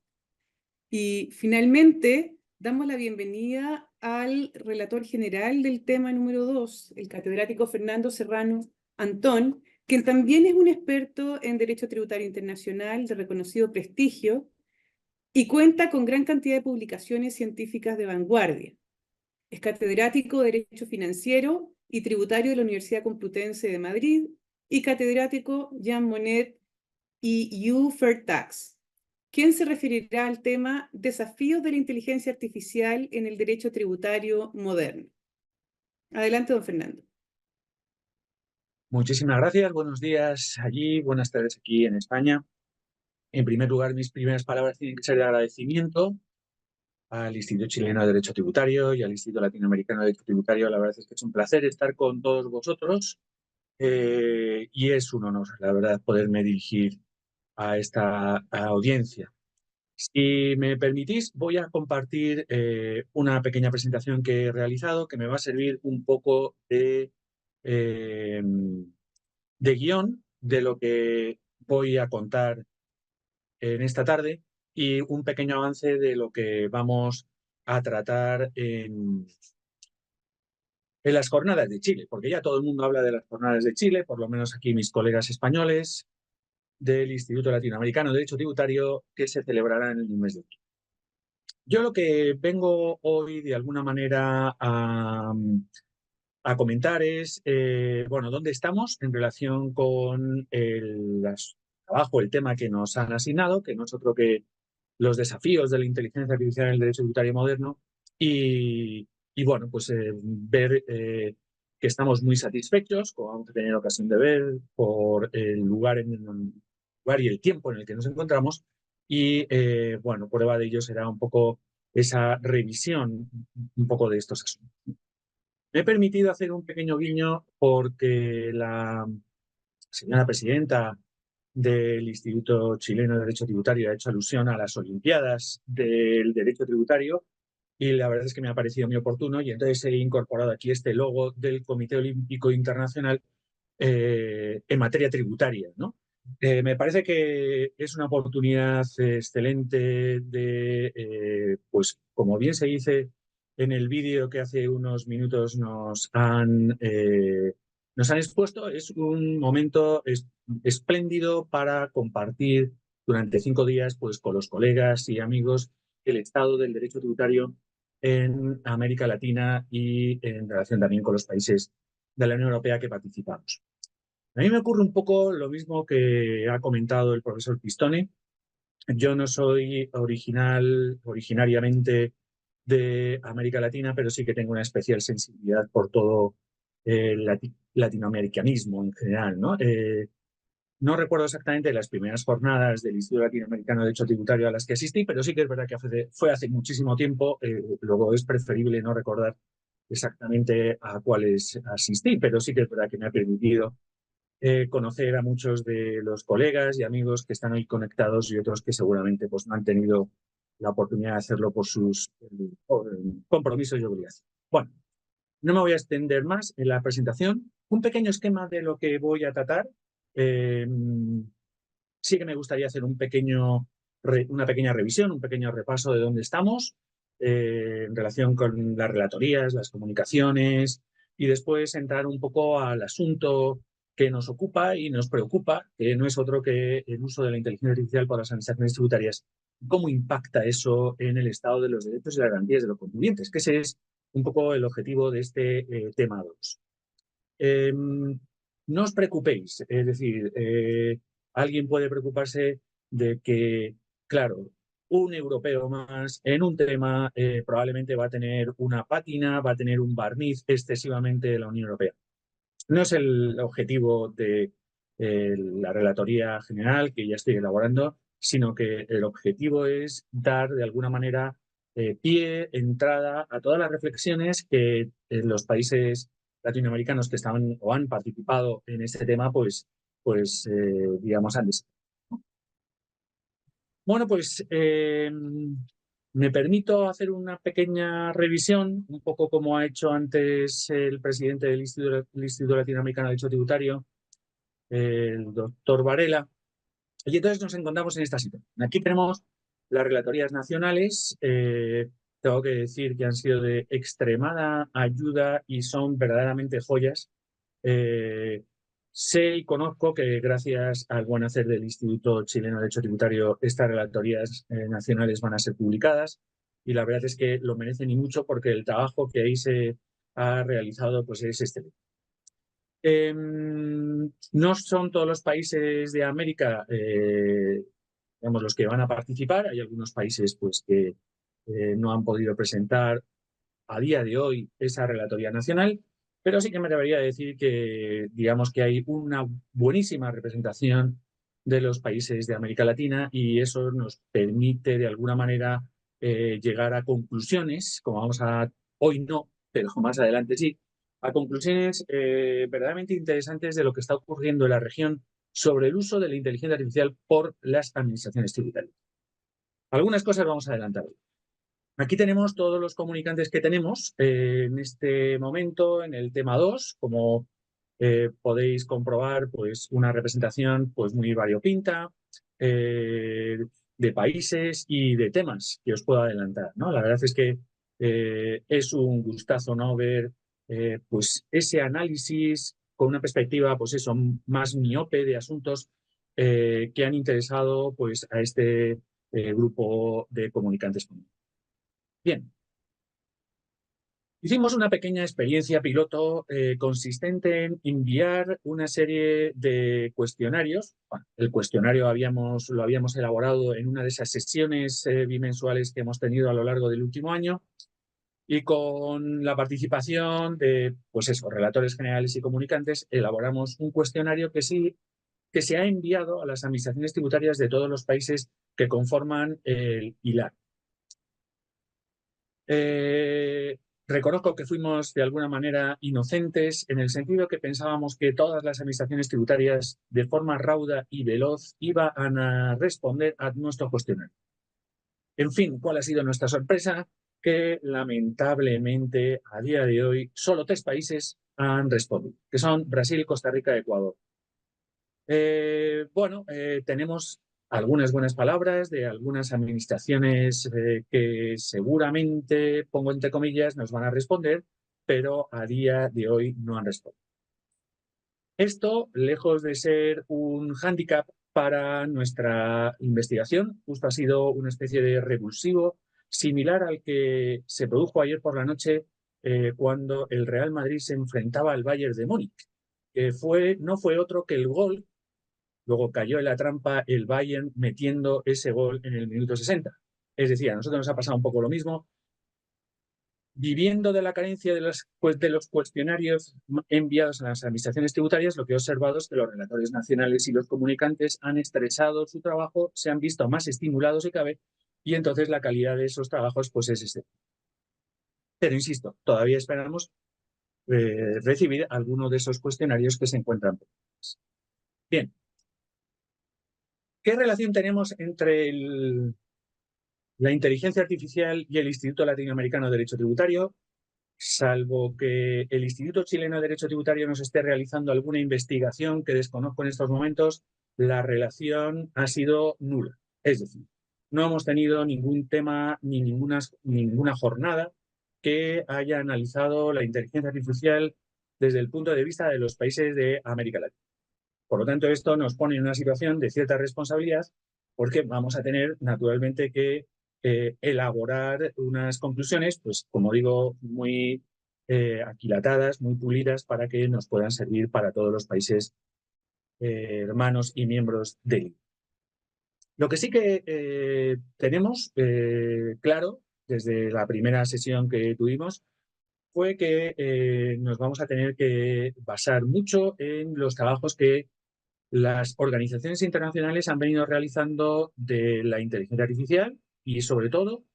Y finalmente, damos la bienvenida al relator general del tema número 2, el catedrático Fernando Serrano Antón, quien también es un experto en Derecho Tributario Internacional de reconocido prestigio y cuenta con gran cantidad de publicaciones científicas de vanguardia. Es catedrático de Derecho Financiero y Tributario de la Universidad Complutense de Madrid y catedrático Jean Monnet y U Fair Tax, quien se referirá al tema Desafíos de la inteligencia artificial en el derecho tributario moderno. Adelante, don Fernando. Muchísimas gracias, buenos días allí, buenas tardes aquí en España. En primer lugar, mis primeras palabras tienen que ser de agradecimiento al Instituto Chileno de Derecho Tributario y al Instituto Latinoamericano de Derecho Tributario. La verdad es que es un placer estar con todos vosotros y es un honor, la verdad, poderme dirigir a esta audiencia. Si me permitís, voy a compartir una pequeña presentación que he realizado que me va a servir un poco de guión de lo que voy a contar en esta tarde y un pequeño avance de lo que vamos a tratar en las jornadas de Chile, porque ya todo el mundo habla de las jornadas de Chile, por lo menos aquí mis colegas españoles del Instituto Latinoamericano de Derecho Tributario, que se celebrará en el mes de octubre. Yo lo que vengo hoy de alguna manera a comentar es, bueno, dónde estamos en relación con el trabajo, el tema que nos han asignado, que no es otro que los desafíos de la inteligencia artificial en el derecho tributario moderno y bueno, pues ver que estamos muy satisfechos, como vamos a tener ocasión de ver, por el lugar y el tiempo en el que nos encontramos y bueno, prueba de ello será un poco esa revisión un poco de estos asuntos. Me he permitido hacer un pequeño guiño porque la señora presidenta del Instituto Chileno de Derecho Tributario ha hecho alusión a las Olimpiadas del Derecho Tributario y la verdad es que me ha parecido muy oportuno y entonces he incorporado aquí este logo del Comité Olímpico Internacional en materia tributaria, ¿no? Me parece que es una oportunidad excelente de, pues como bien se dice en el vídeo que hace unos minutos nos han expuesto, es un momento espléndido para compartir durante 5 días pues, con los colegas y amigos el estado del derecho tributario en América Latina y en relación también con los países de la Unión Europea que participamos. A mí me ocurre un poco lo mismo que ha comentado el profesor Pistone. Yo no soy originariamente de América Latina, pero sí que tengo una especial sensibilidad por todo el latinoamericanismo en general, ¿no? No recuerdo exactamente las primeras jornadas del Instituto Latinoamericano de Derecho Tributario a las que asistí, pero sí que es verdad que fue hace muchísimo tiempo. Luego es preferible no recordar exactamente a cuáles asistí, pero sí que es verdad que me ha permitido conocer a muchos de los colegas y amigos que están hoy conectados y otros que seguramente pues, no han tenido la oportunidad de hacerlo por sus compromisos y obligaciones. Bueno, no me voy a extender más en la presentación. Un pequeño esquema de lo que voy a tratar. Sí que me gustaría hacer una pequeña revisión, un pequeño repaso de dónde estamos en relación con las relatorías, las comunicaciones y después entrar un poco al asunto que nos ocupa y nos preocupa, que no es otro que el uso de la inteligencia artificial por las administraciones tributarias. ¿Cómo impacta eso en el estado de los derechos y las garantías de los contribuyentes? Que ese es un poco el objetivo de este tema 2. No os preocupéis, es decir, alguien puede preocuparse de que, claro, un europeo más en un tema probablemente va a tener una pátina, va a tener un barniz excesivamente de la Unión Europea. No es el objetivo de la Relatoría General que ya estoy elaborando, sino que el objetivo es dar de alguna manera entrada a todas las reflexiones que los países latinoamericanos que estaban o han participado en este tema, digamos, han desarrollado. Bueno, pues me permito hacer una pequeña revisión, un poco como ha hecho antes el presidente del Instituto Latinoamericano de Derecho Tributario, el doctor Varela. Y entonces nos encontramos en esta situación. Aquí tenemos las relatorías nacionales. Tengo que decir que han sido de extremada ayuda y son verdaderamente joyas. Sé y conozco que gracias al buen hacer del Instituto Chileno de Derecho Tributario estas relatorías nacionales van a ser publicadas y la verdad es que lo merecen y mucho porque el trabajo que ahí se ha realizado pues es excelente. No son todos los países de América digamos, los que van a participar. Hay algunos países pues, que no han podido presentar a día de hoy esa relatoría nacional Pero sí que me atrevería a decir que, digamos que hay una buenísima representación de los países de América Latina y eso nos permite de alguna manera llegar a conclusiones, como vamos a, hoy no, pero más adelante sí, a conclusiones verdaderamente interesantes de lo que está ocurriendo en la región sobre el uso de la inteligencia artificial por las administraciones tributarias. Algunas cosas vamos a adelantar hoy. Aquí tenemos todos los comunicantes que tenemos en este momento en el tema 2, como podéis comprobar, pues una representación pues muy variopinta de países y de temas que os puedo adelantar, ¿no? La verdad es que es un gustazo, ¿no? Ver pues ese análisis con una perspectiva, pues eso, más miope de asuntos que han interesado pues a este grupo de comunicantes. Bien, hicimos una pequeña experiencia piloto consistente en enviar una serie de cuestionarios. Bueno, el cuestionario lo habíamos elaborado en una de esas sesiones bimensuales que hemos tenido a lo largo del último año y con la participación de, pues eso, relatores generales y comunicantes, elaboramos un cuestionario que se ha enviado a las administraciones tributarias de todos los países que conforman el ILAC. Reconozco que fuimos de alguna manera inocentes en el sentido que pensábamos que todas las administraciones tributarias de forma rauda y veloz iban a responder a nuestro cuestionario. En fin, ¿cuál ha sido nuestra sorpresa? Que lamentablemente a día de hoy solo 3 países han respondido, que son Brasil, Costa Rica y Ecuador. Tenemos algunas buenas palabras de algunas administraciones que seguramente, pongo entre comillas, nos van a responder, pero a día de hoy no han respondido. Esto, lejos de ser un hándicap para nuestra investigación, justo ha sido una especie de revulsivo similar al que se produjo ayer por la noche cuando el Real Madrid se enfrentaba al Bayern de Múnich, que no fue otro que el gol. Luego cayó en la trampa el Bayern metiendo ese gol en el minuto 60. Es decir, a nosotros nos ha pasado un poco lo mismo. Viviendo de la carencia de los cuestionarios enviados a las administraciones tributarias, lo que he observado es que los relatores nacionales y los comunicantes han estresado su trabajo, se han visto más estimulados si cabe, y entonces la calidad de esos trabajos pues es excelente. Pero insisto, todavía esperamos recibir alguno de esos cuestionarios que se encuentran pendientes. Bien. ¿Qué relación tenemos entre la inteligencia artificial y el Instituto Latinoamericano de Derecho Tributario? Salvo que el Instituto Chileno de Derecho Tributario nos esté realizando alguna investigación que desconozco en estos momentos, la relación ha sido nula. Es decir, no hemos tenido ningún tema ni ninguna jornada que haya analizado la inteligencia artificial desde el punto de vista de los países de América Latina. Por lo tanto, esto nos pone en una situación de cierta responsabilidad porque vamos a tener, naturalmente, que elaborar unas conclusiones, pues, como digo, muy aquilatadas, muy pulidas, para que nos puedan servir para todos los países hermanos y miembros del ILAC. Lo que sí que tenemos claro, desde la primera sesión que tuvimos, fue que nos vamos a tener que basar mucho en los trabajos que las organizaciones internacionales han venido realizando de la inteligencia artificial y, sobre todo,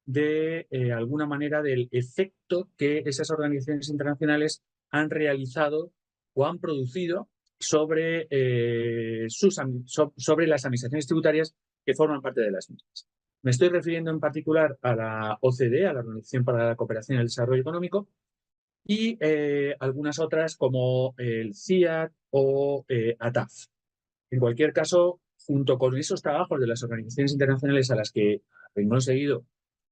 de alguna manera del efecto que esas organizaciones internacionales han realizado o han producido sobre, sobre las administraciones tributarias que forman parte de las mismas. Me estoy refiriendo en particular a la OCDE, a la Organización para la Cooperación y el Desarrollo Económico, y algunas otras como el CIAT o ATAF. En cualquier caso, junto con esos trabajos de las organizaciones internacionales a las que hemos seguido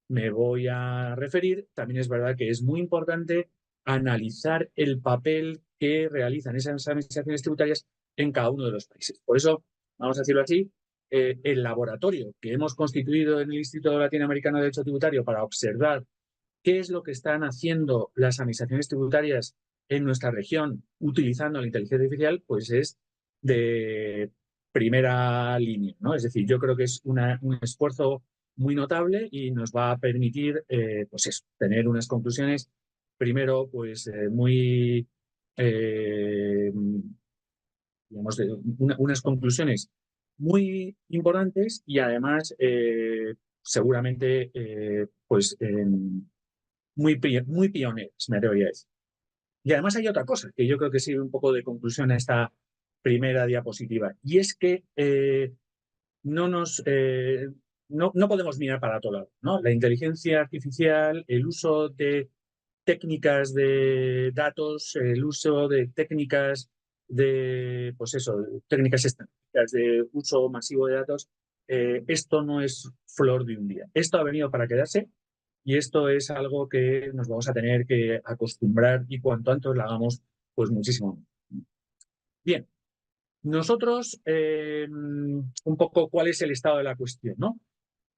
me voy a referir, también es verdad que es muy importante analizar el papel que realizan esas administraciones tributarias en cada uno de los países. Por eso, vamos a decirlo así, el laboratorio que hemos constituido en el Instituto Latinoamericano de Derecho Tributario para observar qué es lo que están haciendo las administraciones tributarias en nuestra región utilizando la inteligencia artificial, pues es de primera línea, ¿no? Es decir, yo creo que es un esfuerzo muy notable y nos va a permitir, pues eso, tener unas conclusiones primero, pues muy, digamos, unas conclusiones muy importantes y además seguramente pues muy pioneras, me atrevería a decir. Y además hay otra cosa que yo creo que sirve un poco de conclusión a esta primera diapositiva, y es que no podemos mirar para otro lado, ¿no? La inteligencia artificial, el uso de técnicas de datos, el uso de técnicas de, pues eso, técnicas estadísticas de uso masivo de datos, esto no es flor de un día. Esto ha venido para quedarse y esto es algo que nos vamos a tener que acostumbrar y cuanto antes lo hagamos, pues muchísimo. Bien, nosotros, un poco cuál es el estado de la cuestión, ¿no?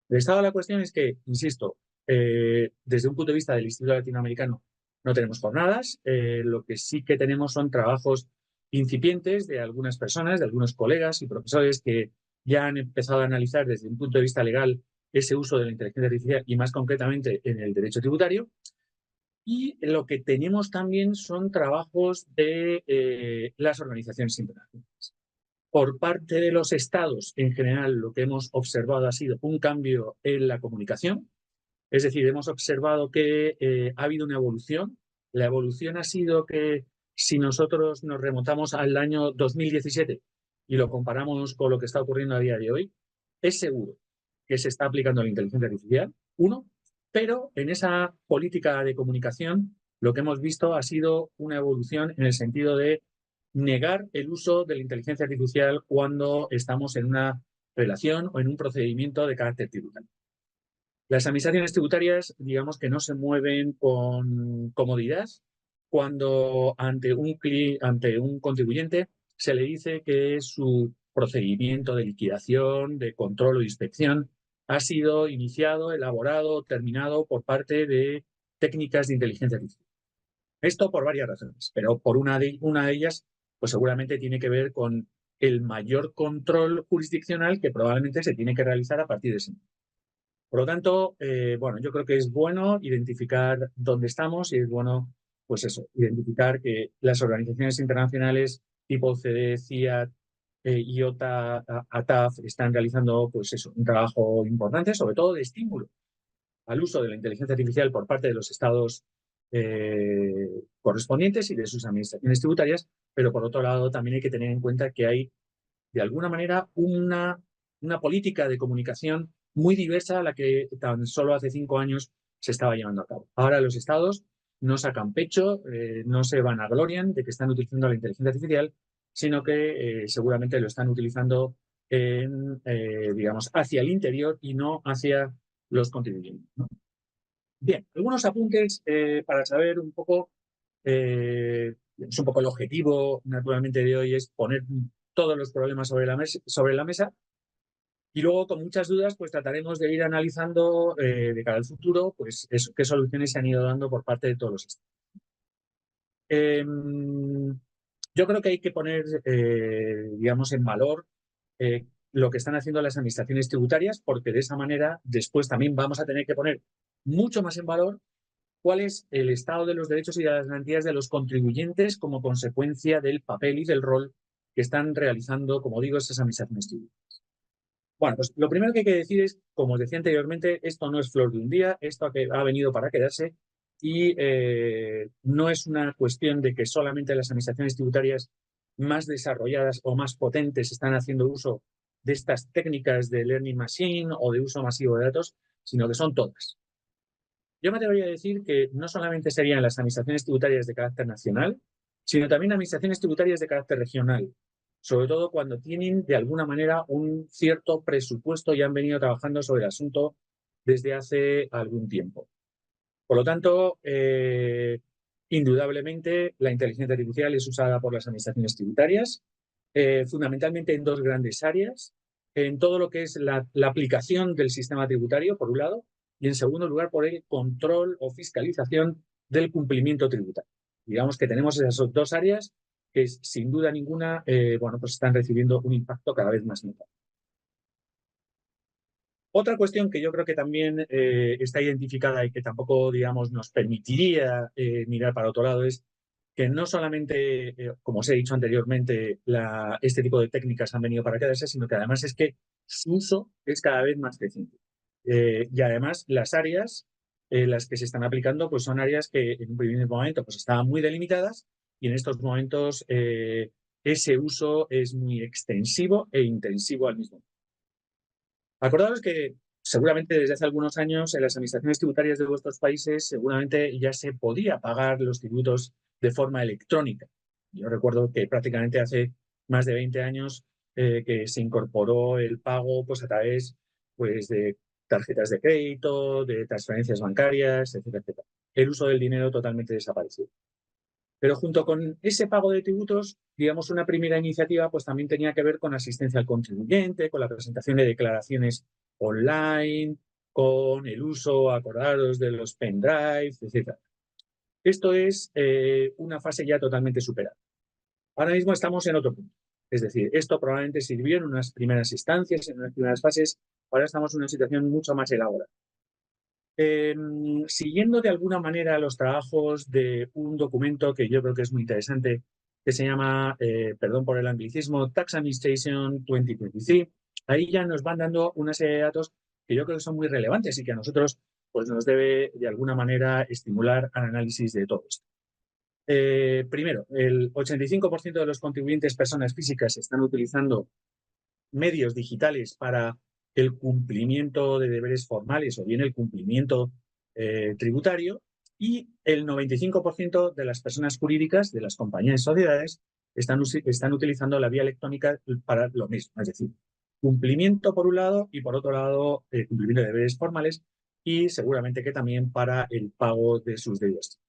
El estado de la cuestión es que, insisto, desde un punto de vista del Instituto Latinoamericano no tenemos jornadas, lo que sí que tenemos son trabajos incipientes de algunas personas, de algunos colegas y profesores que ya han empezado a analizar desde un punto de vista legal ese uso de la inteligencia artificial y más concretamente en el derecho tributario. Y lo que tenemos también son trabajos de las organizaciones internacionales. Por parte de los estados, en general, lo que hemos observado ha sido un cambio en la comunicación. Es decir, hemos observado que ha habido una evolución. La evolución ha sido que si nosotros nos remontamos al año 2017 y lo comparamos con lo que está ocurriendo a día de hoy, es seguro que se está aplicando la inteligencia artificial, uno, pero en esa política de comunicación lo que hemos visto ha sido una evolución en el sentido de negar el uso de la inteligencia artificial cuando estamos en una relación o en un procedimiento de carácter tributario. Las administraciones tributarias, digamos que no se mueven con comodidad cuando ante un contribuyente se le dice que su procedimiento de liquidación, de control o inspección ha sido iniciado, elaborado, terminado por parte de técnicas de inteligencia artificial. Esto por varias razones, pero por una de ellas, pues seguramente tiene que ver con el mayor control jurisdiccional que probablemente se tiene que realizar a partir de ese momento. Por lo tanto, bueno, yo creo que es bueno identificar dónde estamos y es bueno, pues eso, identificar que las organizaciones internacionales tipo OCDE, CIAT, IOTA, ATAF están realizando, pues eso, un trabajo importante, sobre todo de estímulo al uso de la inteligencia artificial por parte de los estados correspondientes y de sus administraciones tributarias, pero por otro lado también hay que tener en cuenta que hay, de alguna manera, una política de comunicación muy diversa a la que tan solo hace 5 años se estaba llevando a cabo. Ahora los estados no sacan pecho, no se vanaglorian de que están utilizando la inteligencia artificial, sino que seguramente lo están utilizando digamos, hacia el interior y no hacia los contribuyentes, ¿no? Bien, algunos apuntes para saber un poco, es un poco el objetivo, naturalmente, de hoy es poner todos los problemas sobre la mesa y luego, con muchas dudas, pues trataremos de ir analizando de cara al futuro, pues eso, qué soluciones se han ido dando por parte de todos los estados. Yo creo que hay que poner, digamos, en valor lo que están haciendo las administraciones tributarias, porque de esa manera después también vamos a tener que poner mucho más en valor cuál es el estado de los derechos y de las garantías de los contribuyentes como consecuencia del papel y del rol que están realizando, como digo, esas administraciones tributarias. Bueno, pues lo primero que hay que decir es, como os decía anteriormente, esto no es flor de un día, esto ha venido para quedarse y no es una cuestión de que solamente las administraciones tributarias más desarrolladas o más potentes están haciendo uso de estas técnicas de learning machine o de uso masivo de datos, sino que son todas. Yo me atrevería a decir que no solamente serían las administraciones tributarias de carácter nacional, sino también administraciones tributarias de carácter regional, sobre todo cuando tienen de alguna manera un cierto presupuesto y han venido trabajando sobre el asunto desde hace algún tiempo. Por lo tanto, indudablemente la inteligencia artificial es usada por las administraciones tributarias, fundamentalmente en dos grandes áreas, en todo lo que es la aplicación del sistema tributario, por un lado, y en segundo lugar por el control o fiscalización del cumplimiento tributario. Digamos que tenemos esas dos áreas que sin duda ninguna, bueno, pues están recibiendo un impacto cada vez más notable. Otra cuestión que yo creo que también está identificada y que tampoco, digamos, nos permitiría mirar para otro lado es que no solamente, como os he dicho anteriormente, este tipo de técnicas han venido para quedarse, sino que además es que su uso es cada vez más creciente. Y además las áreas en las que se están aplicando pues son áreas que en un primer momento pues estaban muy delimitadas y en estos momentos ese uso es muy extensivo e intensivo al mismo tiempo. Acordaos que seguramente desde hace algunos años en las administraciones tributarias de vuestros países seguramente ya se podía pagar los tributos de forma electrónica. Yo recuerdo que prácticamente hace más de 20 años que se incorporó el pago pues, a través pues, de tarjetas de crédito, de transferencias bancarias, etcétera, etcétera. El uso del dinero totalmente desaparecido. Pero junto con ese pago de tributos, digamos, una primera iniciativa pues también tenía que ver con asistencia al contribuyente, con la presentación de declaraciones online, con el uso, acordados de los pendrives, etc. Esto es una fase ya totalmente superada. Ahora mismo estamos en otro punto. Es decir, esto probablemente sirvió en unas primeras instancias, en unas primeras fases. Ahora estamos en una situación mucho más elaborada. Siguiendo de alguna manera los trabajos de un documento que yo creo que es muy interesante, que se llama, perdón por el anglicismo, Tax Administration 2023. Ahí ya nos van dando una serie de datos que yo creo que son muy relevantes y que a nosotros pues, nos debe de alguna manera estimular al análisis de todo esto. Primero, el 85% de los contribuyentes personas físicas están utilizando medios digitales para el cumplimiento de deberes formales o bien el cumplimiento tributario, y el 95% de las personas jurídicas, de las compañías y sociedades, están utilizando la vía electrónica para lo mismo, es decir, cumplimiento por un lado y por otro lado cumplimiento de deberes formales y seguramente que también para el pago de sus deudas.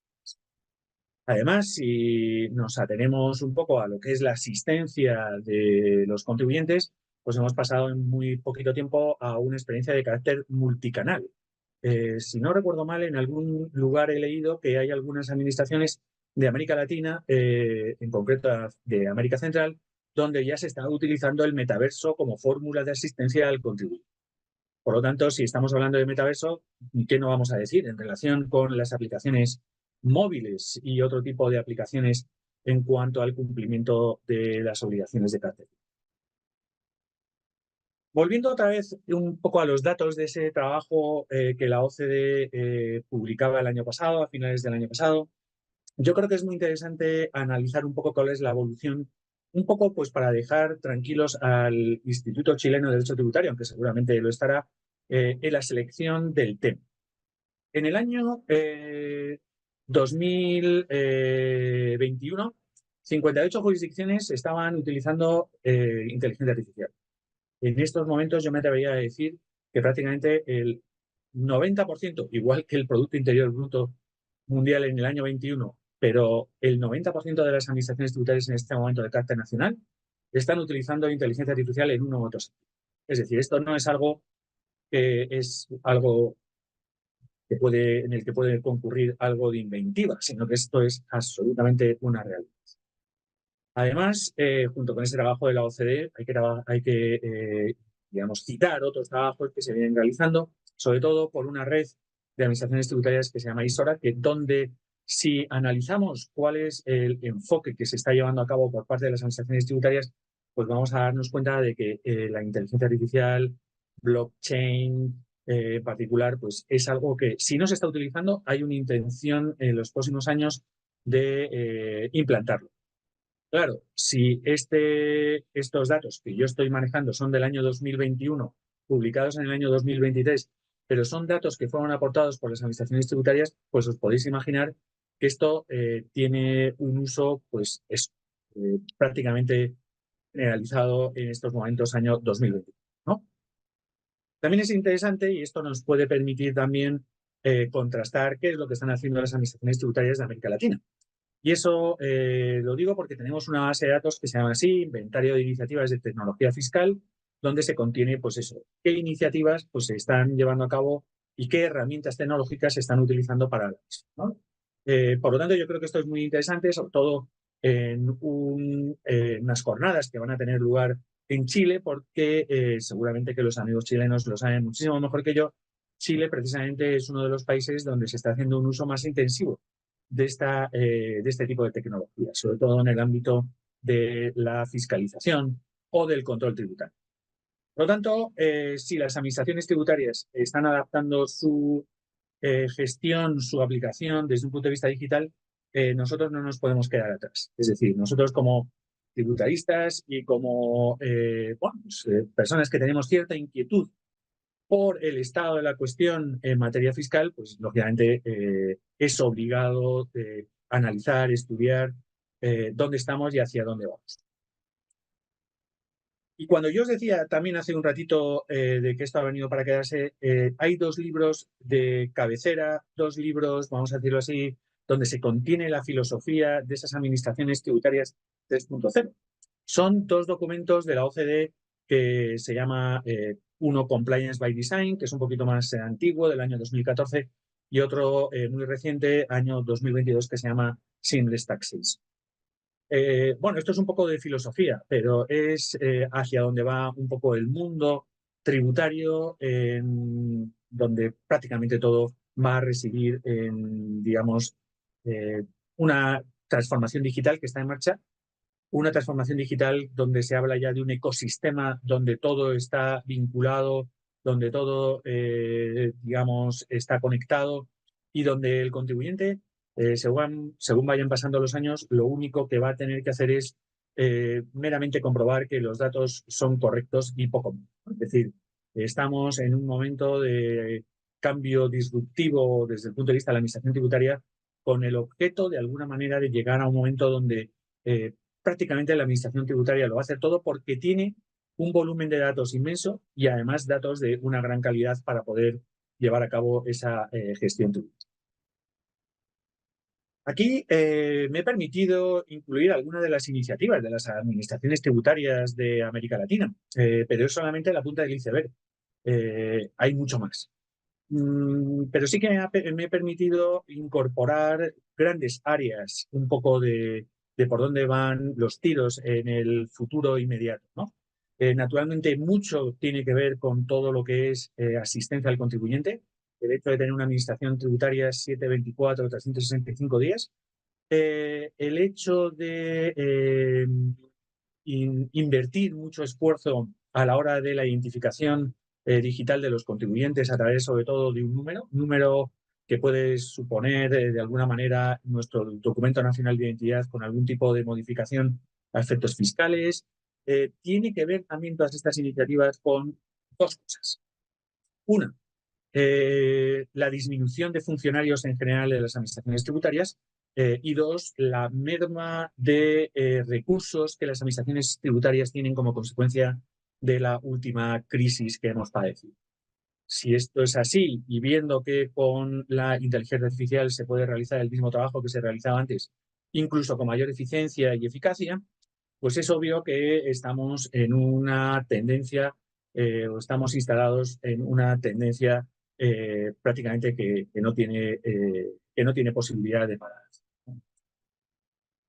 Además, si nos atenemos un poco a lo que es la asistencia de los contribuyentes, pues hemos pasado en muy poquito tiempo a una experiencia de carácter multicanal. Si no recuerdo mal, en algún lugar he leído que hay algunas administraciones de América Latina, en concreto de América Central, donde ya se está utilizando el metaverso como fórmula de asistencia al contribuyente. Por lo tanto, si estamos hablando de metaverso, ¿qué no vamos a decir en relación con las aplicaciones móviles y otro tipo de aplicaciones en cuanto al cumplimiento de las obligaciones de carácter? Volviendo otra vez un poco a los datos de ese trabajo que la OCDE publicaba el año pasado, a finales del año pasado, yo creo que es muy interesante analizar un poco cuál es la evolución, un poco pues para dejar tranquilos al Instituto Chileno de Derecho Tributario, aunque seguramente lo estará, en la selección del tema. En el año 2021, 58 jurisdicciones estaban utilizando inteligencia artificial. En estos momentos yo me atrevería a decir que prácticamente el 90%, igual que el Producto Interior Bruto Mundial en el año 21, pero el 90% de las administraciones tributarias en este momento de carácter nacional están utilizando inteligencia artificial en uno u otro sentido. Es decir, esto no es algo que es algo en el que puede concurrir algo de inventiva, sino que esto es absolutamente una realidad. Además, junto con ese trabajo de la OCDE, hay que digamos, citar otros trabajos que se vienen realizando, sobre todo por una red de administraciones tributarias que se llama ISORA, que donde si analizamos cuál es el enfoque que se está llevando a cabo por parte de las administraciones tributarias, pues vamos a darnos cuenta de que la inteligencia artificial, blockchain, en particular, pues es algo que si no se está utilizando, hay una intención en los próximos años de implantarlo. Claro, si estos datos que yo estoy manejando son del año 2021, publicados en el año 2023, pero son datos que fueron aportados por las administraciones tributarias, pues os podéis imaginar que esto tiene un uso pues, prácticamente generalizado en estos momentos, año 2020, ¿no? También es interesante, y esto nos puede permitir también contrastar qué es lo que están haciendo las administraciones tributarias de América Latina. Y eso lo digo porque tenemos una base de datos que se llama así, Inventario de Iniciativas de Tecnología Fiscal, donde se contiene, pues eso, qué iniciativas pues, se están llevando a cabo y qué herramientas tecnológicas se están utilizando para eso, ¿no? Por lo tanto, yo creo que esto es muy interesante, sobre todo en unas jornadas que van a tener lugar en Chile, porque seguramente que los amigos chilenos lo saben muchísimo mejor que yo. Chile precisamente es uno de los países donde se está haciendo un uso más intensivo de este tipo de tecnología, sobre todo en el ámbito de la fiscalización o del control tributario. Por lo tanto, si las administraciones tributarias están adaptando su gestión, su aplicación desde un punto de vista digital, nosotros no nos podemos quedar atrás. Es decir, nosotros como tributaristas y como personas que tenemos cierta inquietud por el estado de la cuestión en materia fiscal, pues lógicamente es obligado analizar, estudiar dónde estamos y hacia dónde vamos. Y cuando yo os decía también hace un ratito de que esto ha venido para quedarse, hay 2 libros de cabecera, 2 libros, vamos a decirlo así, donde se contiene la filosofía de esas administraciones tributarias 3.0. Son 2 documentos de la OCDE que se llama uno Compliance by Design, que es un poquito más antiguo, del año 2014, y otro muy reciente, año 2022, que se llama Seamless Taxes. Bueno, esto es un poco de filosofía, pero es hacia donde va un poco el mundo tributario, donde prácticamente todo va a residir en, digamos, una transformación digital que está en marcha, una transformación digital donde se habla ya de un ecosistema donde todo está vinculado, donde todo, digamos, está conectado y donde el contribuyente, según vayan pasando los años, lo único que va a tener que hacer es meramente comprobar que los datos son correctos y poco más. Es decir, estamos en un momento de cambio disruptivo desde el punto de vista de la administración tributaria, con el objeto, de alguna manera, de llegar a un momento donde prácticamente la administración tributaria lo va a hacer todo, porque tiene un volumen de datos inmenso y además datos de una gran calidad para poder llevar a cabo esa gestión tributaria. Aquí me he permitido incluir algunas de las iniciativas de las administraciones tributarias de América Latina, pero es solamente la punta del iceberg. Hay mucho más. Pero sí que me he permitido incorporar grandes áreas, un poco de por dónde van los tiros en el futuro inmediato, ¿no? Naturalmente, mucho tiene que ver con todo lo que es asistencia al contribuyente, el hecho de tener una administración tributaria 7/24, 365 días, el hecho de invertir mucho esfuerzo a la hora de la identificación digital de los contribuyentes a través, sobre todo, de un número que puede suponer de alguna manera nuestro documento nacional de identidad con algún tipo de modificación a efectos fiscales. Tiene que ver también todas estas iniciativas con 2 cosas. Una, la disminución de funcionarios en general de las administraciones tributarias, y 2, la merma de recursos que las administraciones tributarias tienen como consecuencia de la última crisis que hemos padecido. Si esto es así, y viendo que con la inteligencia artificial se puede realizar el mismo trabajo que se realizaba antes, incluso con mayor eficiencia y eficacia, pues es obvio que estamos en una tendencia, o estamos instalados en una tendencia prácticamente que no tiene posibilidad de parar.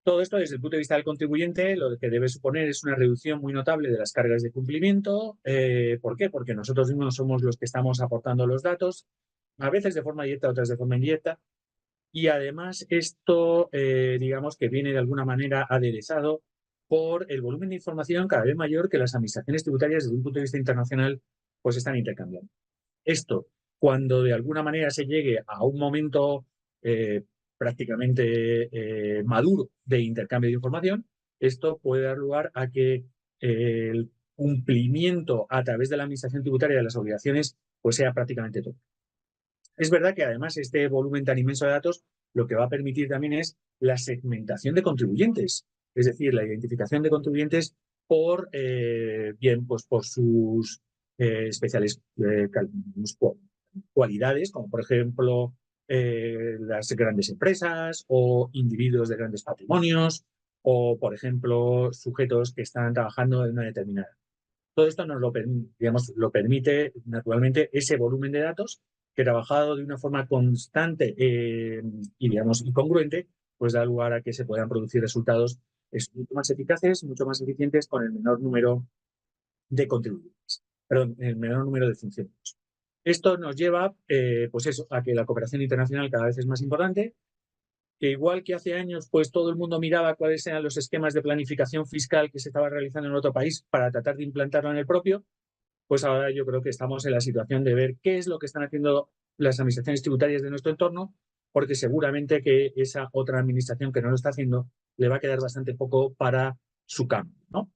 Todo esto, desde el punto de vista del contribuyente, lo que debe suponer es una reducción muy notable de las cargas de cumplimiento. ¿Por qué? Porque nosotros mismos somos los que estamos aportando los datos, a veces de forma directa, otras de forma indirecta. Y además esto, digamos que viene de alguna manera aderezado por el volumen de información cada vez mayor que las administraciones tributarias desde un punto de vista internacional pues están intercambiando. Esto, cuando de alguna manera se llegue a un momento prácticamente maduro de intercambio de información, esto puede dar lugar a que el cumplimiento a través de la administración tributaria de las obligaciones pues sea prácticamente todo. Es verdad que además este volumen tan inmenso de datos lo que va a permitir también es la segmentación de contribuyentes, es decir, la identificación de contribuyentes por, pues por sus especiales cualidades, como por ejemplo las grandes empresas o individuos de grandes patrimonios o, por ejemplo, sujetos que están trabajando en una determinada. Todo esto nos lo permite, naturalmente, ese volumen de datos que, trabajado de una forma constante y congruente, pues da lugar a que se puedan producir resultados mucho más eficaces, mucho más eficientes, con el menor número de contribuyentes, perdón, el menor número de funcionarios. Esto nos lleva, pues eso, a que la cooperación internacional cada vez es más importante, que igual que hace años, pues todo el mundo miraba cuáles eran los esquemas de planificación fiscal que se estaba realizando en otro país para tratar de implantarlo en el propio, pues ahora yo creo que estamos en la situación de ver qué es lo que están haciendo las administraciones tributarias de nuestro entorno, porque seguramente que esa otra administración que no lo está haciendo le va a quedar bastante poco para su cambio, ¿no?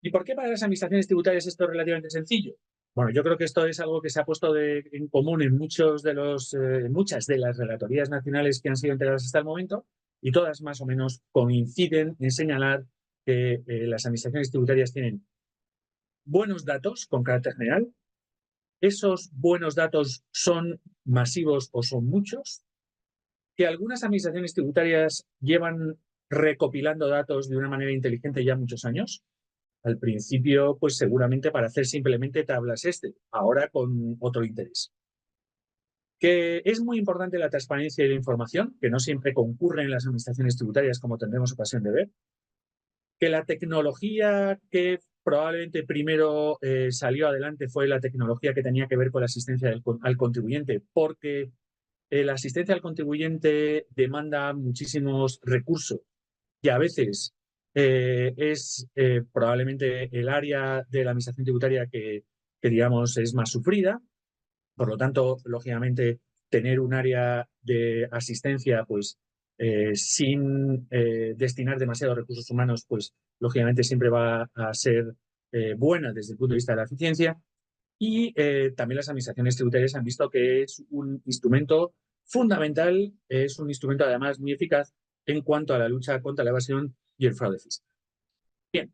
¿Y por qué para las administraciones tributarias esto es relativamente sencillo? Bueno, yo creo que esto es algo que se ha puesto en común en muchas de las relatorías nacionales que han sido entregadas hasta el momento, y todas más o menos coinciden en señalar que las administraciones tributarias tienen buenos datos con carácter general. Esos buenos datos son masivos o son muchos, que algunas administraciones tributarias llevan recopilando datos de una manera inteligente ya muchos años. Al principio, pues seguramente para hacer simplemente tablas ahora con otro interés. Que es muy importante la transparencia y la información, que no siempre concurre en las administraciones tributarias, como tendremos ocasión de ver. Que la tecnología que probablemente primero salió adelante fue la tecnología que tenía que ver con la asistencia al contribuyente, porque la asistencia al contribuyente demanda muchísimos recursos y a veces es probablemente el área de la administración tributaria que, digamos, es más sufrida. Por lo tanto, lógicamente, tener un área de asistencia pues, sin destinar demasiados recursos humanos, pues lógicamente siempre va a ser buena desde el punto de vista de la eficiencia. Y también las administraciones tributarias han visto que es un instrumento fundamental, es un instrumento además muy eficaz en cuanto a la lucha contra la evasión y el fraude fiscal. Bien.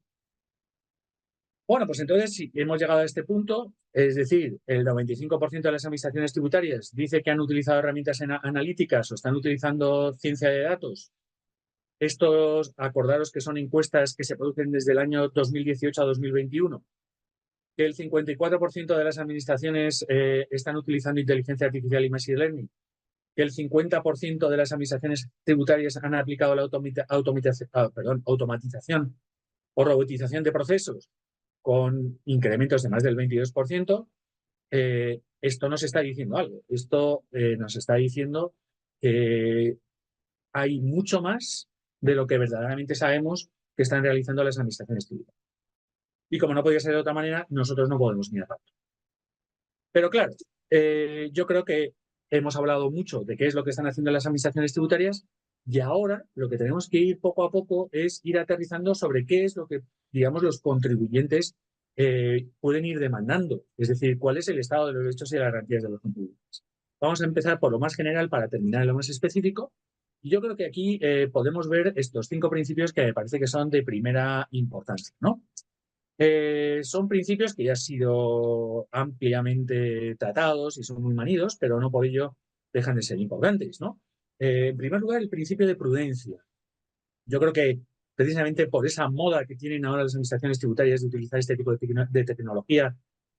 Bueno, pues entonces si hemos llegado a este punto, es decir, el 95% de las administraciones tributarias dice que han utilizado herramientas analíticas o están utilizando ciencia de datos. Estos, acordaros que son encuestas que se producen desde el año 2018 a 2021, que el 54% de las administraciones están utilizando inteligencia artificial y machine learning, que el 50% de las administraciones tributarias han aplicado la automatización o robotización de procesos con incrementos de más del 22%, esto nos está diciendo algo. Esto nos está diciendo que hay mucho más de lo que verdaderamente sabemos que están realizando las administraciones tributarias. Y como no podía ser de otra manera, nosotros no podemos mirar tanto. Pero claro, yo creo que hemos hablado mucho de qué es lo que están haciendo las administraciones tributarias y ahora lo que tenemos que ir poco a poco es ir aterrizando sobre qué es lo que, digamos, los contribuyentes pueden ir demandando. Es decir, cuál es el estado de los derechos y las garantías de los contribuyentes. Vamos a empezar por lo más general para terminar en lo más específico. Y yo creo que aquí podemos ver estos 5 principios que me parece que son de primera importancia, ¿no? Son principios que ya han sido ampliamente tratados y son muy manidos, pero no por ello dejan de ser importantes, ¿no? En primer lugar, el principio de prudencia. Yo creo que precisamente por esa moda que tienen ahora las administraciones tributarias de utilizar este tipo de tecnología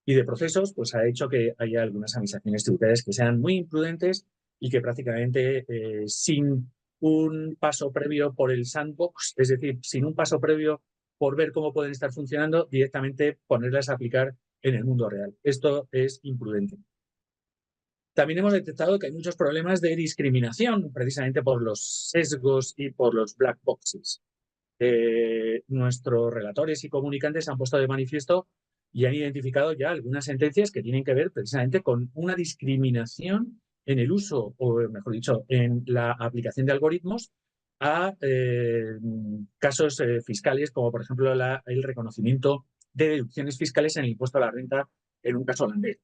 y de procesos, pues ha hecho que haya algunas administraciones tributarias que sean muy imprudentes y que prácticamente sin un paso previo por el sandbox, es decir, sin un paso previo por ver cómo pueden estar funcionando, directamente ponerlas a aplicar en el mundo real. Esto es imprudente. También hemos detectado que hay muchos problemas de discriminación, precisamente por los sesgos y por los black boxes. Nuestros relatores y comunicantes han puesto de manifiesto y han identificado ya algunas sentencias que tienen que ver precisamente con una discriminación en el uso, o mejor dicho, en la aplicación de algoritmos a casos fiscales, como por ejemplo el reconocimiento de deducciones fiscales en el impuesto a la renta en un caso holandés.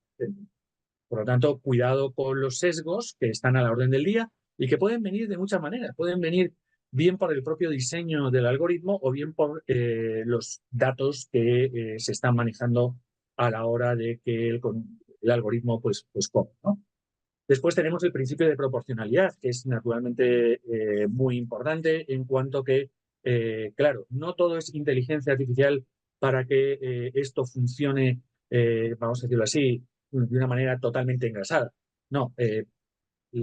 Por lo tanto, cuidado con los sesgos que están a la orden del día y que pueden venir de muchas maneras. Pueden venir bien por el propio diseño del algoritmo o bien por los datos que se están manejando a la hora de que el algoritmo pues corra, ¿no? Después tenemos el principio de proporcionalidad, que es naturalmente muy importante en cuanto que, claro, no todo es inteligencia artificial para que esto funcione, vamos a decirlo así, de una manera totalmente engrasada. No,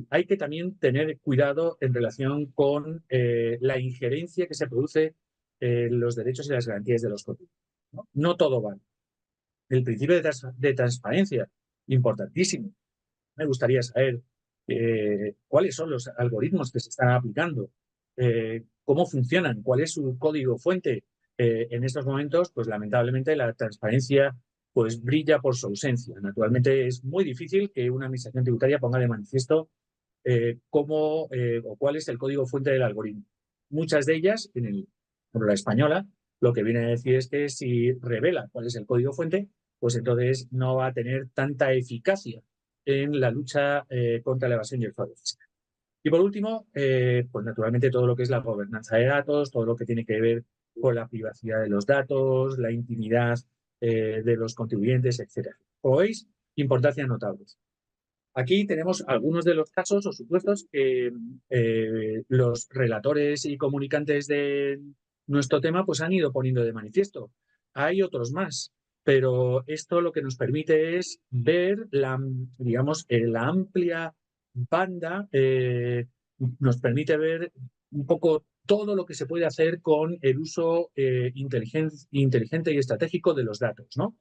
hay que también tener cuidado en relación con la injerencia que se produce en los derechos y las garantías de los contribuyentes. ¿no? No todo vale. El principio de transparencia, importantísimo. Me gustaría saber cuáles son los algoritmos que se están aplicando, cómo funcionan, cuál es su código fuente. En estos momentos, pues lamentablemente la transparencia pues brilla por su ausencia. Naturalmente es muy difícil que una administración tributaria ponga de manifiesto cómo o cuál es el código fuente del algoritmo. Muchas de ellas, por la española, lo que viene a decir es que si revela cuál es el código fuente, pues entonces no va a tener tanta eficacia en la lucha contra la evasión y el fraude fiscal. Y por último, pues naturalmente todo lo que es la gobernanza de datos, todo lo que tiene que ver con la privacidad de los datos, la intimidad de los contribuyentes, etc. Como veis, importancia notables. Aquí tenemos algunos de los casos o supuestos que los relatores y comunicantes de nuestro tema pues han ido poniendo de manifiesto. Hay otros más, pero esto lo que nos permite es ver digamos, la amplia banda, nos permite ver un poco todo lo que se puede hacer con el uso inteligente y estratégico de los datos, ¿no?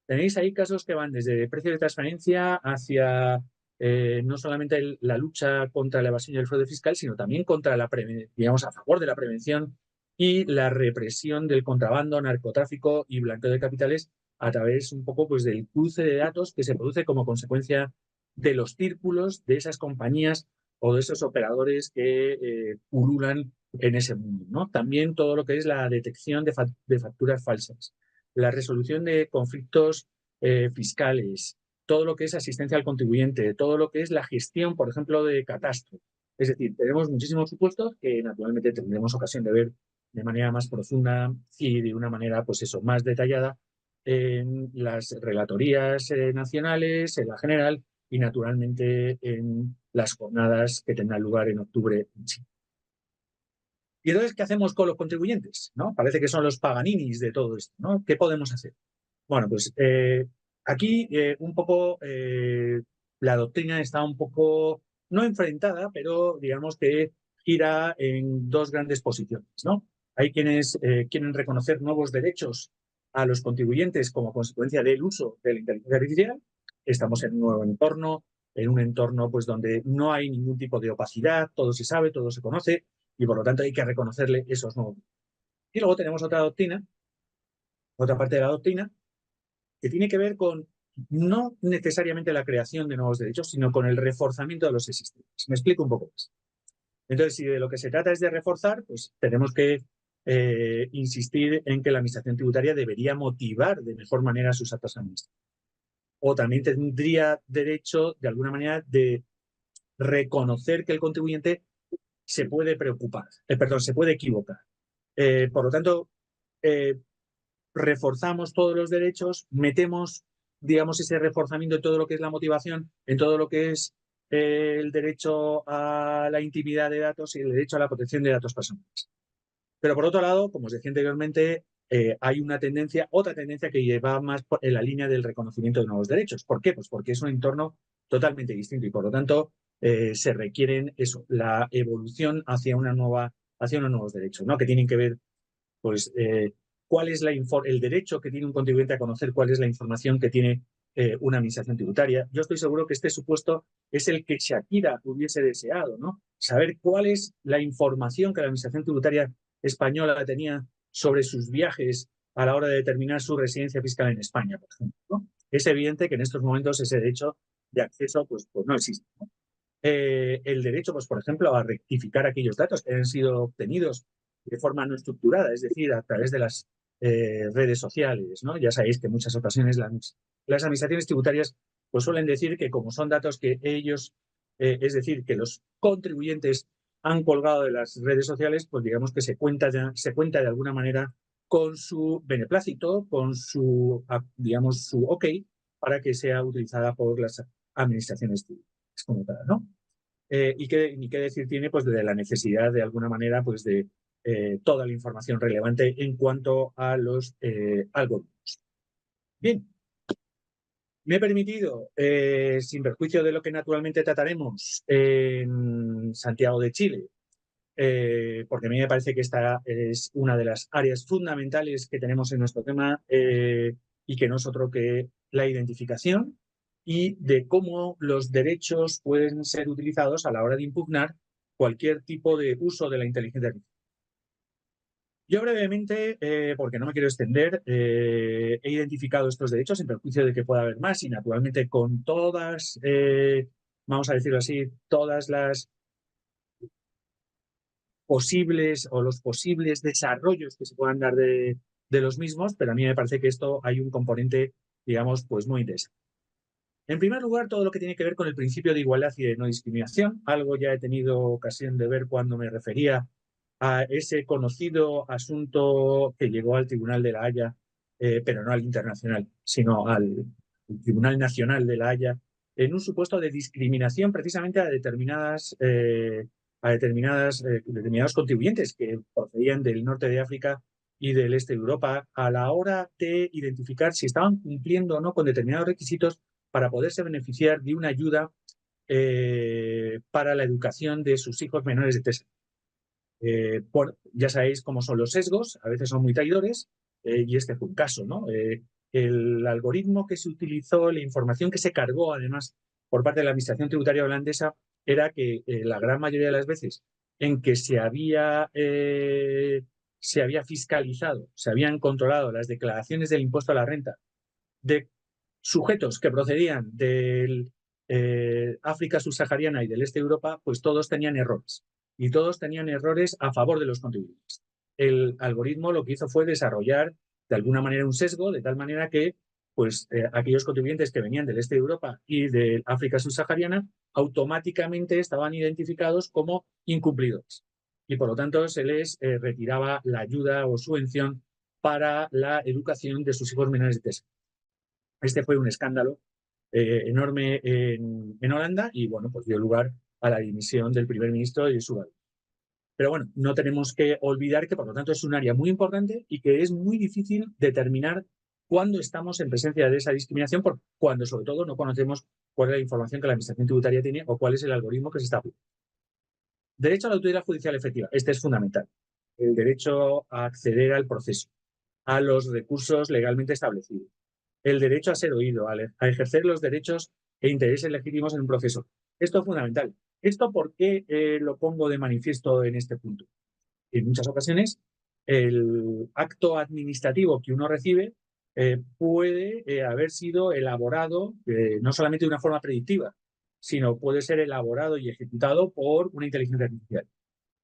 Tenéis ahí casos que van desde precios de transparencia hacia no solamente la lucha contra la evasión y el fraude fiscal, sino también contra digamos, a favor de la prevención y la represión del contrabando, narcotráfico y blanqueo de capitales a través un poco pues, del cruce de datos que se produce como consecuencia de los círculos de esas compañías o de esos operadores que pululan en ese mundo, ¿no? También todo lo que es la detección de facturas falsas, la resolución de conflictos fiscales, todo lo que es asistencia al contribuyente, todo lo que es la gestión, por ejemplo, de catastro. Es decir, tenemos muchísimos supuestos que naturalmente tendremos ocasión de ver de manera más profunda y de una manera, pues eso, más detallada en las relatorías nacionales, en la general y naturalmente en las jornadas que tendrán lugar en octubre en Chile. Y entonces, ¿qué hacemos con los contribuyentes? ¿No? Parece que son los paganinis de todo esto, ¿no? ¿Qué podemos hacer? Bueno, pues aquí un poco la doctrina está un poco, no enfrentada, pero digamos que gira en dos grandes posiciones, ¿no? Hay quienes quieren reconocer nuevos derechos a los contribuyentes como consecuencia del uso de la inteligencia artificial. Estamos en un nuevo entorno, en un entorno pues donde no hay ningún tipo de opacidad, todo se sabe, todo se conoce y por lo tanto hay que reconocerle esos nuevos. Y luego tenemos otra doctrina, otra parte de la doctrina, que tiene que ver con no necesariamente la creación de nuevos derechos, sino con el reforzamiento de los existentes. Me explico un poco más. Entonces, si de lo que se trata es de reforzar, pues tenemos que insistir en que la administración tributaria debería motivar de mejor manera a sus actos administrativos. O también tendría derecho, de alguna manera, de reconocer que el contribuyente se puede preocupar, se puede equivocar. Por lo tanto, reforzamos todos los derechos, metemos, digamos, ese reforzamiento en todo lo que es la motivación, en todo lo que es el derecho a la intimidad de datos y el derecho a la protección de datos personales. Pero por otro lado, como os decía anteriormente, hay una tendencia, otra tendencia que lleva más en la línea del reconocimiento de nuevos derechos. ¿Por qué? Pues porque es un entorno totalmente distinto y por lo tanto se requieren eso, la evolución hacia unos nuevos derechos, ¿no? Que tienen que ver, pues, cuál es el derecho que tiene un contribuyente a conocer cuál es la información que tiene una administración tributaria. Yo estoy seguro que este supuesto es el que Shakira hubiese deseado, ¿no? Saber cuál es la información que la administración tributaria española tenía sobre sus viajes a la hora de determinar su residencia fiscal en España, por ejemplo, ¿no? Es evidente que en estos momentos ese derecho de acceso pues no existe, ¿no? El derecho, pues, por ejemplo, a rectificar aquellos datos que han sido obtenidos de forma no estructurada, es decir, a través de las redes sociales, ¿no? Ya sabéis que en muchas ocasiones las administraciones tributarias pues suelen decir que como son datos que ellos, es decir, que los contribuyentes han colgado de las redes sociales, pues digamos que se cuenta de alguna manera con su beneplácito, con su, digamos, su ok, para que sea utilizada por las administraciones tributarias como tal, ¿no? Y qué decir tiene pues de la necesidad de alguna manera pues de toda la información relevante en cuanto a los algoritmos. Bien, me he permitido, sin perjuicio de lo que naturalmente trataremos en Santiago de Chile, porque a mí me parece que esta es una de las áreas fundamentales que tenemos en nuestro tema y que no es otro que la identificación y de cómo los derechos pueden ser utilizados a la hora de impugnar cualquier tipo de uso de la inteligencia artificial. Yo brevemente, porque no me quiero extender, he identificado estos derechos en perjuicio de que pueda haber más y naturalmente con todas, vamos a decirlo así, todas las posibles o los posibles desarrollos que se puedan dar de los mismos, pero a mí me parece que esto hay un componente, digamos, pues muy interesante. En primer lugar, todo lo que tiene que ver con el principio de igualdad y de no discriminación, algo ya he tenido ocasión de ver cuando me refería a ese conocido asunto que llegó al Tribunal de la Haya, pero no al internacional, sino al Tribunal Nacional de la Haya, en un supuesto de discriminación precisamente a determinados contribuyentes que procedían del norte de África y del este de Europa a la hora de identificar si estaban cumpliendo o no con determinados requisitos para poderse beneficiar de una ayuda para la educación de sus hijos menores de 3 años. Ya sabéis cómo son los sesgos, a veces son muy traidores, y este fue un caso, ¿no? El algoritmo que se utilizó, la información que se cargó, además, por parte de la Administración Tributaria holandesa, era que la gran mayoría de las veces en que se había fiscalizado, se habían controlado las declaraciones del impuesto a la renta de sujetos que procedían del África subsahariana y del este de Europa, pues todos tenían errores. Y todos tenían errores a favor de los contribuyentes. El algoritmo lo que hizo fue desarrollar de alguna manera un sesgo, de tal manera que pues, aquellos contribuyentes que venían del este de Europa y del África subsahariana automáticamente estaban identificados como incumplidores. Y por lo tanto se les retiraba la ayuda o subvención para la educación de sus hijos menores de 3 años. Este fue un escándalo enorme en Holanda y, bueno, pues dio lugar a la dimisión del primer ministro y de su gabinete. Pero bueno, no tenemos que olvidar que, por lo tanto, es un área muy importante y que es muy difícil determinar cuándo estamos en presencia de esa discriminación, cuando, sobre todo, no conocemos cuál es la información que la Administración Tributaria tiene o cuál es el algoritmo que se está aplicando. Derecho a la tutela judicial efectiva. Este es fundamental. El derecho a acceder al proceso, a los recursos legalmente establecidos. El derecho a ser oído, a ejercer los derechos e intereses legítimos en un proceso. Esto es fundamental. ¿Esto por qué lo pongo de manifiesto en este punto? En muchas ocasiones, el acto administrativo que uno recibe puede haber sido elaborado no solamente de una forma predictiva, sino puede ser elaborado y ejecutado por una inteligencia artificial.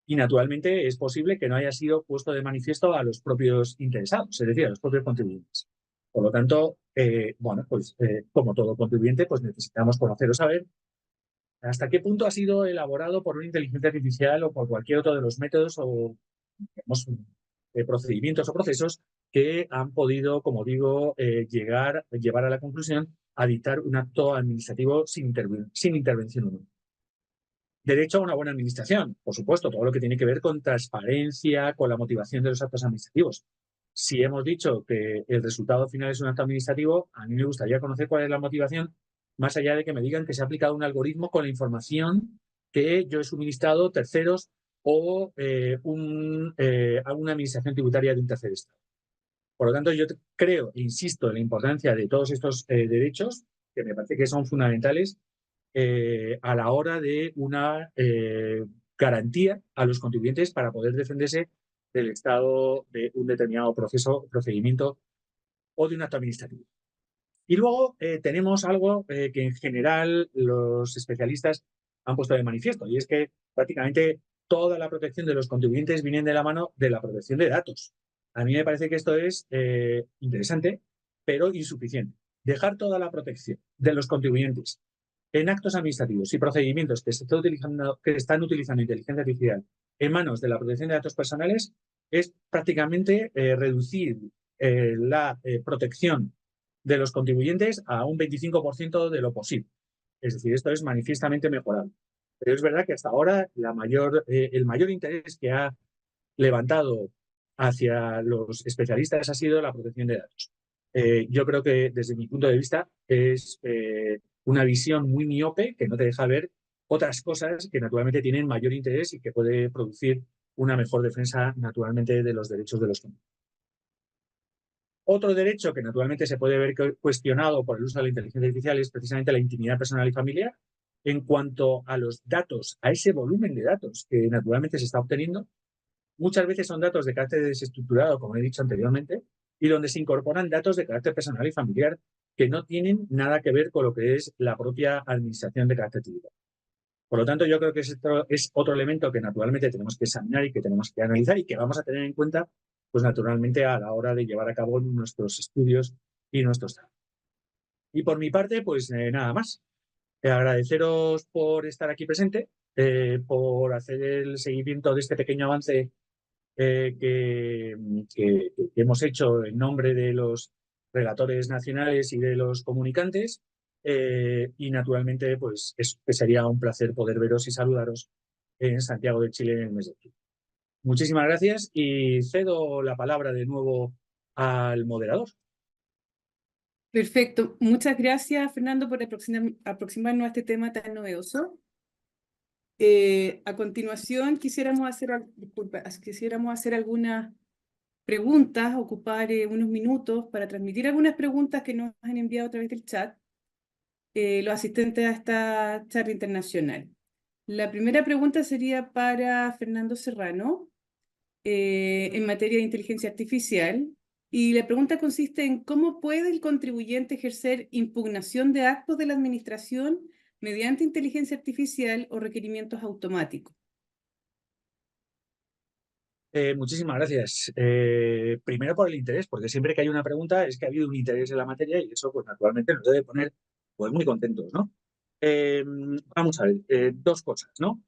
Y naturalmente es posible que no haya sido puesto de manifiesto a los propios interesados, es decir, a los propios contribuyentes. Por lo tanto, bueno, pues como todo contribuyente, pues necesitamos conocer o saber hasta qué punto ha sido elaborado por una inteligencia artificial o por cualquier otro de los métodos o, digamos, procedimientos o procesos que han podido, como digo, llevar a la conclusión a dictar un acto administrativo sin intervención humana. Derecho a una buena administración, por supuesto, todo lo que tiene que ver con transparencia, con la motivación de los actos administrativos. Si hemos dicho que el resultado final es un acto administrativo, a mí me gustaría conocer cuál es la motivación, más allá de que me digan que se ha aplicado un algoritmo con la información que yo he suministrado terceros o a una administración tributaria de un tercer estado. Por lo tanto, yo creo e insisto en la importancia de todos estos derechos, que me parece que son fundamentales, a la hora de una garantía a los contribuyentes para poder defenderse del estado de un determinado procedimiento o de un acto administrativo. Y luego tenemos algo que en general los especialistas han puesto de manifiesto, y es que prácticamente toda la protección de los contribuyentes viene de la mano de la protección de datos. A mí me parece que esto es interesante, pero insuficiente. Dejar toda la protección de los contribuyentes en actos administrativos y procedimientos que están utilizando inteligencia artificial en manos de la protección de datos personales es prácticamente reducir la protección de los contribuyentes a un 25% de lo posible. Es decir, esto es manifiestamente mejorable. Pero es verdad que hasta ahora el mayor interés que ha levantado hacia los especialistas ha sido la protección de datos. Yo creo que desde mi punto de vista es una visión muy miope que no te deja ver otras cosas que naturalmente tienen mayor interés y que puede producir una mejor defensa naturalmente de los derechos de los consumidores. Otro derecho que naturalmente se puede ver cuestionado por el uso de la inteligencia artificial es precisamente la intimidad personal y familiar. En cuanto a los datos, a ese volumen de datos que naturalmente se está obteniendo, muchas veces son datos de carácter desestructurado, como he dicho anteriormente, y donde se incorporan datos de carácter personal y familiar que no tienen nada que ver con lo que es la propia administración de carácter tributario. Por lo tanto, yo creo que es otro elemento que naturalmente tenemos que examinar y que tenemos que analizar y que vamos a tener en cuenta, pues naturalmente, a la hora de llevar a cabo nuestros estudios y nuestros trabajos. Y por mi parte, pues nada más. Agradeceros por estar aquí presente, por hacer el seguimiento de este pequeño avance que hemos hecho en nombre de los relatores nacionales y de los comunicantes. Y naturalmente, pues sería un placer poder veros y saludaros en Santiago de Chile en el mes de octubre. Muchísimas gracias y cedo la palabra de nuevo al moderador. Perfecto. Muchas gracias, Fernando, por aproximarnos a este tema tan novedoso. A continuación, quisiéramos hacer algunas preguntas, ocupar unos minutos para transmitir algunas preguntas que nos han enviado a través del chat los asistentes a esta charla internacional. La primera pregunta sería para Fernando Serrano, en materia de inteligencia artificial. Y la pregunta consiste en cómo puede el contribuyente ejercer impugnación de actos de la administración mediante inteligencia artificial o requerimientos automáticos. Muchísimas gracias. Primero por el interés, porque siempre que hay una pregunta es que ha habido un interés en la materia y eso, pues naturalmente nos debe poner pues, muy contentos, ¿no? Vamos a ver, dos cosas, ¿no?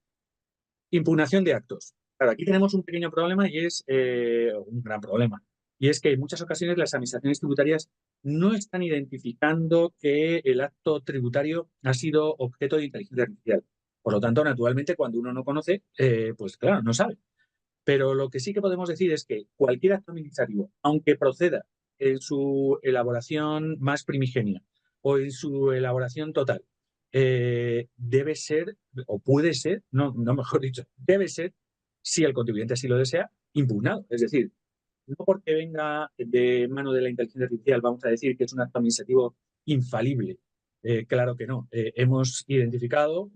Impugnación de actos. Claro, aquí tenemos un pequeño problema y es un gran problema. Y es que en muchas ocasiones las administraciones tributarias no están identificando que el acto tributario ha sido objeto de inteligencia artificial. Por lo tanto, naturalmente, cuando uno no conoce, pues claro, no sabe. Pero lo que sí que podemos decir es que cualquier acto administrativo, aunque proceda en su elaboración más primigenia o en su elaboración total, debe ser, o puede ser, no mejor dicho, debe ser, si el contribuyente así lo desea, impugnado. Es decir, no porque venga de mano de la inteligencia artificial vamos a decir que es un acto administrativo infalible. Claro que no. Hemos identificado,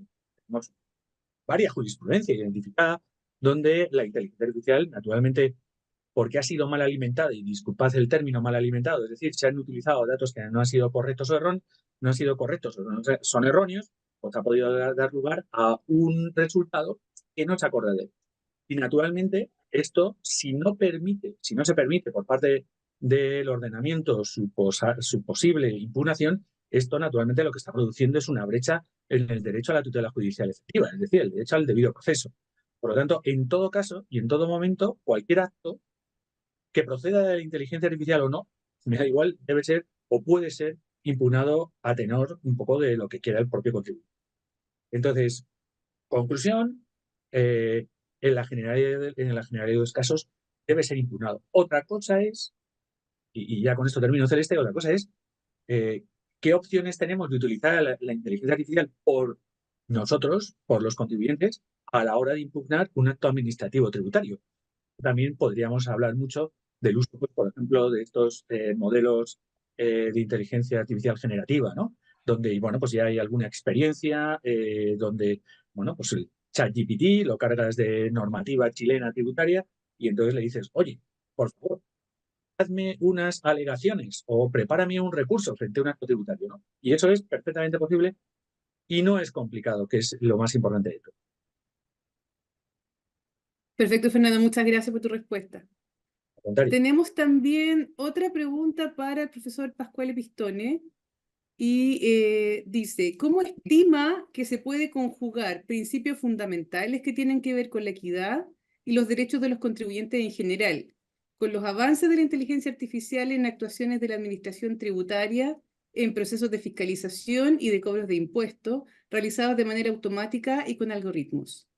varias jurisprudencias identificadas donde la inteligencia artificial, naturalmente, porque ha sido mal alimentada, y disculpad el término mal alimentado, es decir, se han utilizado datos que no han sido correctos o no han sido correctos o son erróneos, pues ha podido dar lugar a un resultado que no se acorda de él. Y naturalmente, esto, si no se permite por parte del ordenamiento su posible impugnación, esto naturalmente lo que está produciendo es una brecha en el derecho a la tutela judicial efectiva, es decir, el derecho al debido proceso. Por lo tanto, en todo caso y en todo momento, cualquier acto que proceda de la inteligencia artificial o no, me da igual, debe ser o puede ser impugnado a tenor un poco de lo que quiera el propio contribuyente. Entonces, conclusión, en la generalidad de los casos debe ser impugnado. Otra cosa es, y ya con esto termino, Celeste, otra cosa es qué opciones tenemos de utilizar la inteligencia artificial por nosotros, por los contribuyentes, a la hora de impugnar un acto administrativo tributario. También podríamos hablar mucho del uso, pues, por ejemplo, de estos modelos de inteligencia artificial generativa, ¿no? Donde, bueno, pues ya hay alguna experiencia, donde, bueno, pues el ChatGPT lo cargas de normativa chilena tributaria y entonces le dices, oye, por favor, hazme unas alegaciones o prepárame un recurso frente a un acto tributario, ¿no? Y eso es perfectamente posible y no es complicado, que es lo más importante de todo. Perfecto, Fernando, muchas gracias por tu respuesta. Al contrario. Tenemos también otra pregunta para el profesor Pasquale Pistone y dice, ¿cómo estima que se puede conjugar principios fundamentales que tienen que ver con la equidad y los derechos de los contribuyentes en general, con los avances de la inteligencia artificial en actuaciones de la administración tributaria, en procesos de fiscalización y de cobros de impuestos realizados de manera automática y con algoritmos?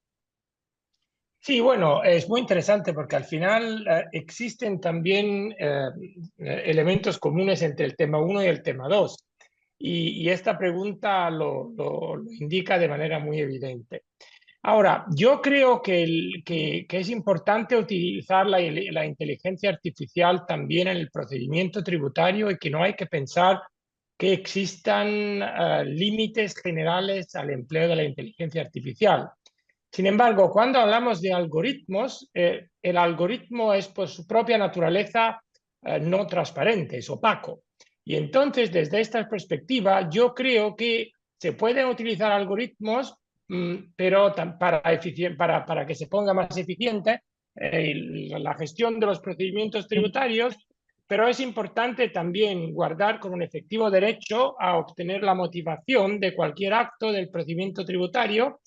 Sí, bueno, es muy interesante porque al final existen también elementos comunes entre el tema 1 y el tema 2. y esta pregunta lo indica de manera muy evidente. Ahora, yo creo que es importante utilizar la inteligencia artificial también en el procedimiento tributario y que no hay que pensar que existan límites generales al empleo de la inteligencia artificial. Sin embargo, cuando hablamos de algoritmos, el algoritmo es por su propia naturaleza no transparente, es opaco. Y entonces, desde esta perspectiva, yo creo que se pueden utilizar algoritmos, pero para que se ponga más eficiente la gestión de los procedimientos tributarios, pero es importante también guardar con un efectivo derecho a obtener la motivación de cualquier acto del procedimiento tributario,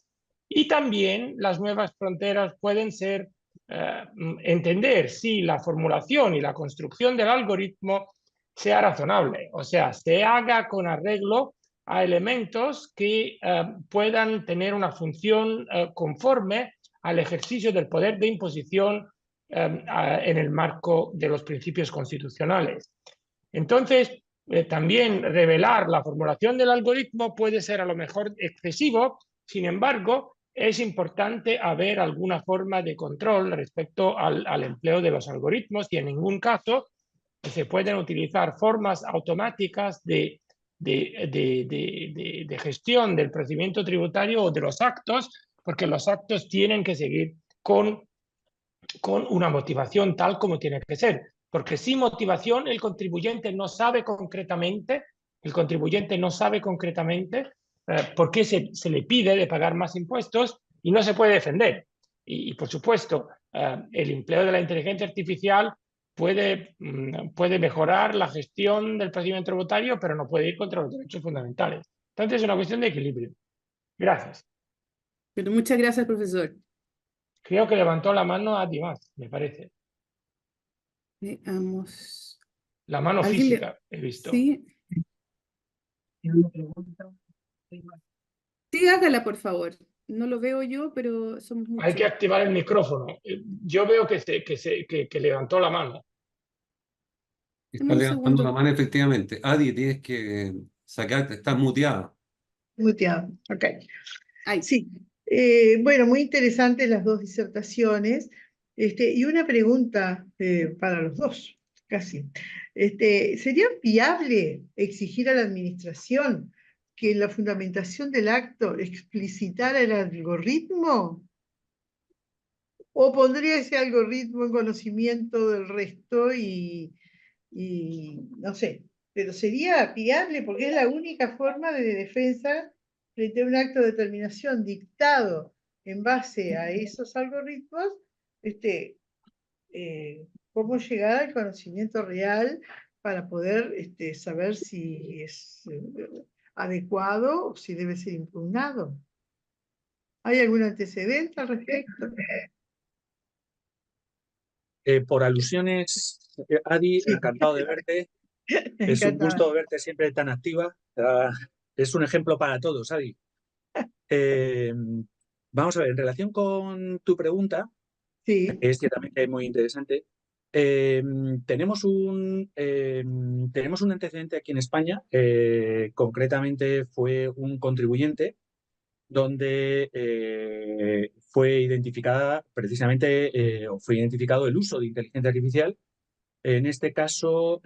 y también las nuevas fronteras pueden ser entender si la formulación y la construcción del algoritmo sea razonable, o sea, se haga con arreglo a elementos que puedan tener una función conforme al ejercicio del poder de imposición en el marco de los principios constitucionales. Entonces, también revelar la formulación del algoritmo puede ser a lo mejor excesivo. Sin embargo, es importante haber alguna forma de control respecto al empleo de los algoritmos, y en ningún caso se pueden utilizar formas automáticas de gestión del procedimiento tributario o de los actos, porque los actos tienen que seguir con una motivación tal como tiene que ser. Porque sin motivación el contribuyente no sabe concretamente, por qué se le pide de pagar más impuestos, y no se puede defender. Y por supuesto, el empleo de la inteligencia artificial puede mejorar la gestión del procedimiento tributario, pero no puede ir contra los derechos fundamentales. Entonces es una cuestión de equilibrio. Gracias. Pero muchas gracias, profesor. Creo que levantó la mano a Dimas, me parece. Veamos. La mano ¿Alguien le- física, he visto. Sí, ¿Tiene una pregunta? sí, hágala, por favor. No lo veo yo, pero somos Hay que muchos. activar el micrófono. Yo veo que levantó la mano. Dame Está un levantando la segundo. mano, efectivamente. Adi, tienes que sacarte, estás muteada. Muteado, ok. Ay, Sí, bueno, muy interesantes las dos disertaciones. Y una pregunta para los dos, casi. ¿Sería viable exigir a la administración que en la fundamentación del acto explicitara el algoritmo? ¿O pondría ese algoritmo en conocimiento del resto y no sé, pero sería viable porque es la única forma de defensa frente a un acto de determinación dictado en base a esos algoritmos, cómo llegar al conocimiento real para poder saber si es adecuado o si debe ser impugnado? ¿Hay algún antecedente al respecto? Por alusiones, Adi, Sí. encantado de verte. Es un Encantada. gusto verte siempre tan activa. Es un ejemplo para todos, Adi. Vamos a ver, en relación con tu pregunta, Sí. es ciertamente muy interesante. Tenemos un antecedente aquí en España. Concretamente fue un contribuyente donde fue identificada precisamente, o fue identificado el uso de inteligencia artificial. En este caso,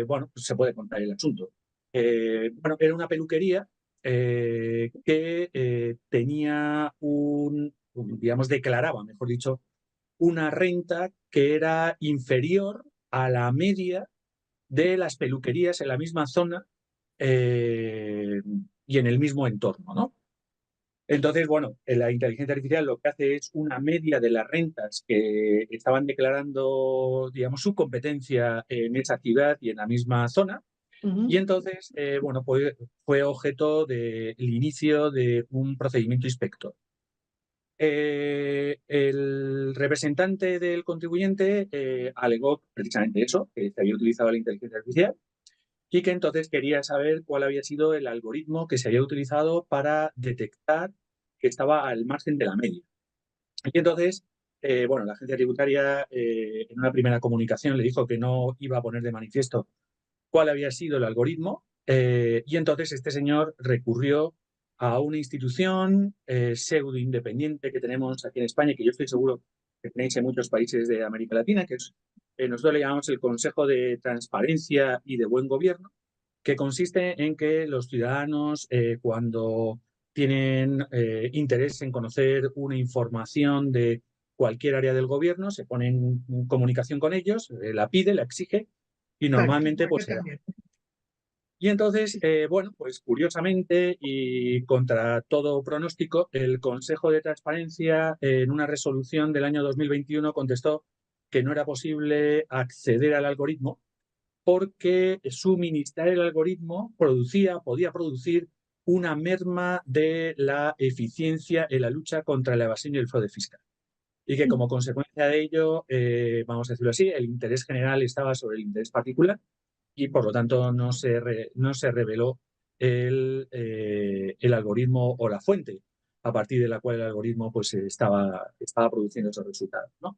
bueno, pues se puede contar el asunto. Bueno, era una peluquería que tenía digamos, declaraba, mejor dicho, una renta que era inferior a la media de las peluquerías en la misma zona y en el mismo entorno, ¿no? Entonces, bueno, la inteligencia artificial lo que hace es una media de las rentas que estaban declarando, digamos, su competencia en esa ciudad y en la misma zona. Ujú. Y entonces, bueno, pues fue objeto del inicio de un procedimiento inspector. El representante del contribuyente alegó precisamente eso, que se había utilizado la inteligencia artificial y que entonces quería saber cuál había sido el algoritmo que se había utilizado para detectar que estaba al margen de la media. Y entonces, bueno, la agencia tributaria en una primera comunicación le dijo que no iba a poner de manifiesto cuál había sido el algoritmo, Y entonces este señor recurrió a una institución pseudo independiente que tenemos aquí en España, que yo estoy seguro que tenéis en muchos países de América Latina, que es, nosotros le llamamos el Consejo de Transparencia y de Buen Gobierno, que consiste en que los ciudadanos, cuando tienen interés en conocer una información de cualquier área del gobierno, se ponen en comunicación con ellos, la pide, la exige, y normalmente Exacto, pues acá se da. también. Y entonces, bueno, pues curiosamente y contra todo pronóstico, el Consejo de Transparencia en una resolución del año 2021 contestó que no era posible acceder al algoritmo porque suministrar el algoritmo podía producir una merma de la eficiencia en la lucha contra la evasión y el fraude fiscal. Y que como consecuencia de ello, vamos a decirlo así, el interés general estaba sobre el interés particular y por lo tanto no se reveló el algoritmo o la fuente a partir de la cual el algoritmo pues, estaba produciendo esos resultados, ¿no?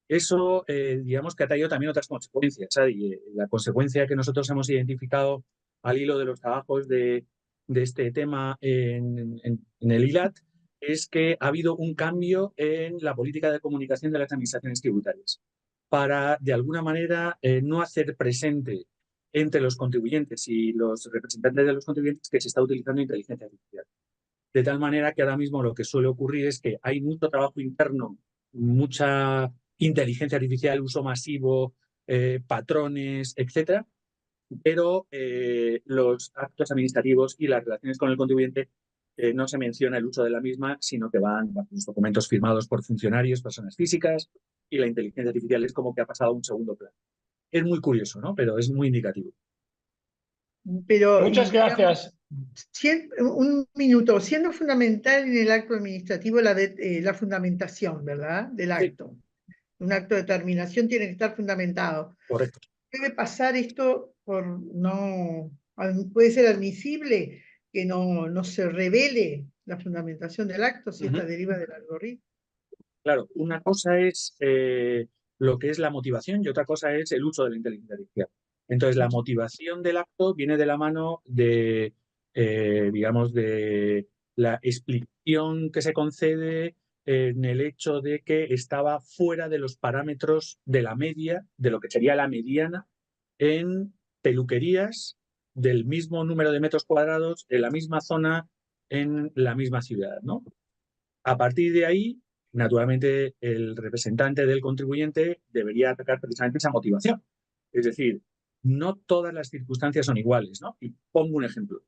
Eso, digamos que ha traído también otras consecuencias, ¿sabes? Y, la consecuencia que nosotros hemos identificado al hilo de los trabajos de este tema en el ILAT es que ha habido un cambio en la política de comunicación de las administraciones tributarias para, de alguna manera, no hacer presente entre los contribuyentes y los representantes de los contribuyentes que se está utilizando inteligencia artificial. De tal manera que ahora mismo lo que suele ocurrir es que hay mucho trabajo interno, mucha inteligencia artificial, uso masivo, patrones, etcétera, pero los actos administrativos y las relaciones con el contribuyente no se menciona el uso de la misma, sino que van los documentos firmados por funcionarios, personas físicas, y la inteligencia artificial es como que ha pasado a un segundo plano. Es muy curioso, ¿no? Pero es muy indicativo. Pero, Muchas digamos, gracias. un minuto, siendo fundamental en el acto administrativo la fundamentación, ¿verdad? Del Sí, acto. Un acto de terminación tiene que estar fundamentado. correcto. Debe pasar esto por puede ser admisible que no se revele la fundamentación del acto si esta deriva del algoritmo. Claro, una cosa es lo que es la motivación y otra cosa es el uso de la inteligencia artificial. Entonces, la motivación del acto viene de la mano de, digamos, de la explicación que se concede en el hecho de que estaba fuera de los parámetros de la media, de lo que sería la mediana, en peluquerías del mismo número de metros cuadrados, en la misma zona, en la misma ciudad, ¿no? A partir de ahí, naturalmente, el representante del contribuyente debería atacar precisamente esa motivación. Es decir, no todas las circunstancias son iguales, ¿no? Y pongo un ejemplo.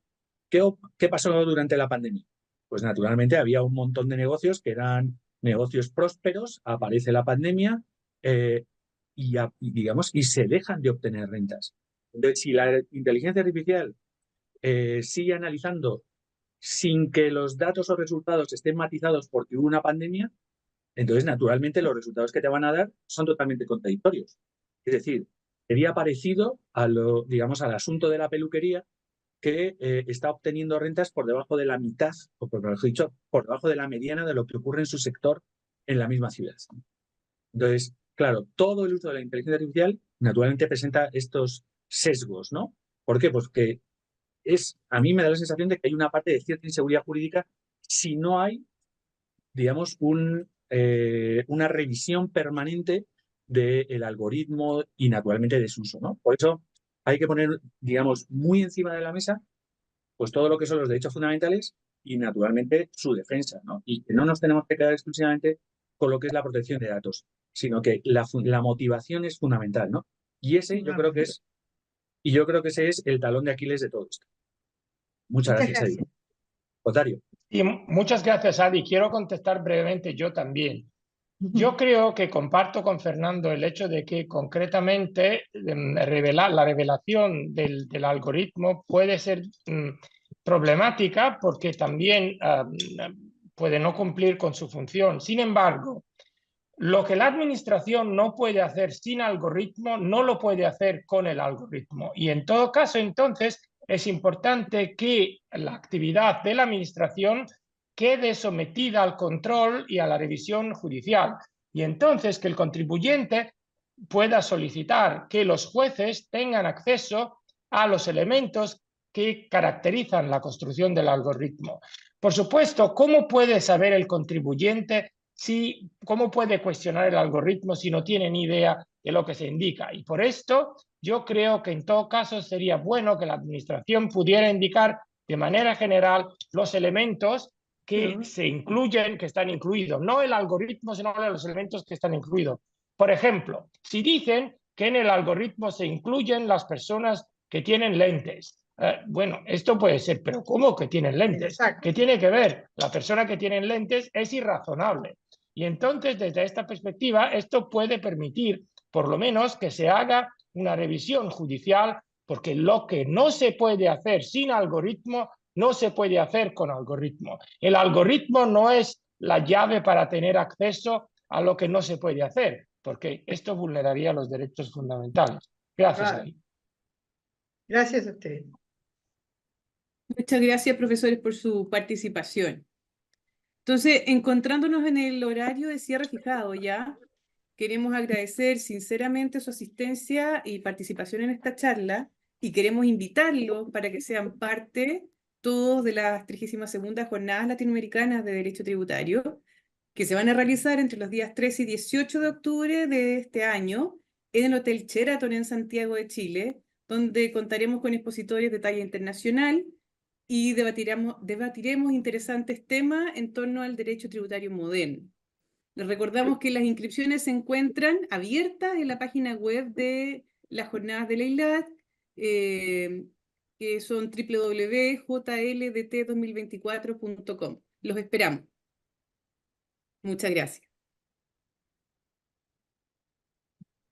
¿Qué pasó durante la pandemia? Pues naturalmente había un montón de negocios que eran negocios prósperos, aparece la pandemia y se dejan de obtener rentas. Entonces, si la inteligencia artificial sigue analizando sin que los datos o resultados estén matizados porque hubo una pandemia, entonces naturalmente los resultados que te van a dar son totalmente contradictorios. Es decir, sería parecido a digamos, al asunto de la peluquería que está obteniendo rentas por debajo de la mitad, o por mejor dicho, por debajo de la mediana de lo que ocurre en su sector en la misma ciudad. Entonces, claro, todo el uso de la inteligencia artificial naturalmente presenta estos sesgos, ¿no? ¿Por qué? Pues que a mí me da la sensación de que hay una parte de cierta inseguridad jurídica si no hay, digamos, una revisión permanente del algoritmo y naturalmente de su uso, ¿no? Por eso hay que poner, digamos, muy encima de la mesa pues todo lo que son los derechos fundamentales y naturalmente su defensa, ¿no? Y que no nos tenemos que quedar exclusivamente con lo que es la protección de datos, sino que la motivación es fundamental, ¿no? Y yo creo que ese es el talón de Aquiles de todo esto. Muchas gracias, Adi. Otario. Y muchas gracias, Adi. Quiero contestar brevemente yo también. Yo creo que comparto con Fernando el hecho de que concretamente la revelación del algoritmo puede ser problemática porque también puede no cumplir con su función. Sin embargo, lo que la administración no puede hacer sin algoritmo, no lo puede hacer con el algoritmo. Y en todo caso, entonces, es importante que la actividad de la administración quede sometida al control y a la revisión judicial. Y entonces que el contribuyente pueda solicitar que los jueces tengan acceso a los elementos que caracterizan la construcción del algoritmo. Por supuesto, ¿cómo puede saber el contribuyente cómo puede cuestionar el algoritmo si no tiene ni idea de lo que se indica? Y por esto yo creo que en todo caso sería bueno que la administración pudiera indicar de manera general los elementos que se incluyen, que están incluidos, no el algoritmo, sino los elementos que están incluidos. Por ejemplo, si dicen que en el algoritmo se incluyen las personas que tienen lentes. Bueno, esto puede ser, pero ¿cómo que tienen lentes? Exacto. ¿Qué tiene que ver? La persona que tiene lentes es irrazonable. Y entonces, desde esta perspectiva, esto puede permitir, por lo menos, que se haga una revisión judicial, porque lo que no se puede hacer sin algoritmo, no se puede hacer con algoritmo. El algoritmo no es la llave para tener acceso a lo que no se puede hacer, porque esto vulneraría los derechos fundamentales. Gracias, Claro. Ali. Gracias a usted. Muchas gracias, profesores, por su participación. Entonces, encontrándonos en el horario de cierre fijado ya, queremos agradecer sinceramente su asistencia y participación en esta charla y queremos invitarlos para que sean parte todos de las 32ª Jornadas Latinoamericanas de Derecho Tributario, que se van a realizar entre los días 13 y 18 de octubre de este año en el Hotel Sheraton en Santiago de Chile, donde contaremos con expositores de talla internacional y debatiremos interesantes temas en torno al derecho tributario moderno. Les recordamos que las inscripciones se encuentran abiertas en la página web de las jornadas de la ILAT, que son www.jldt2024.com. Los esperamos. Muchas gracias.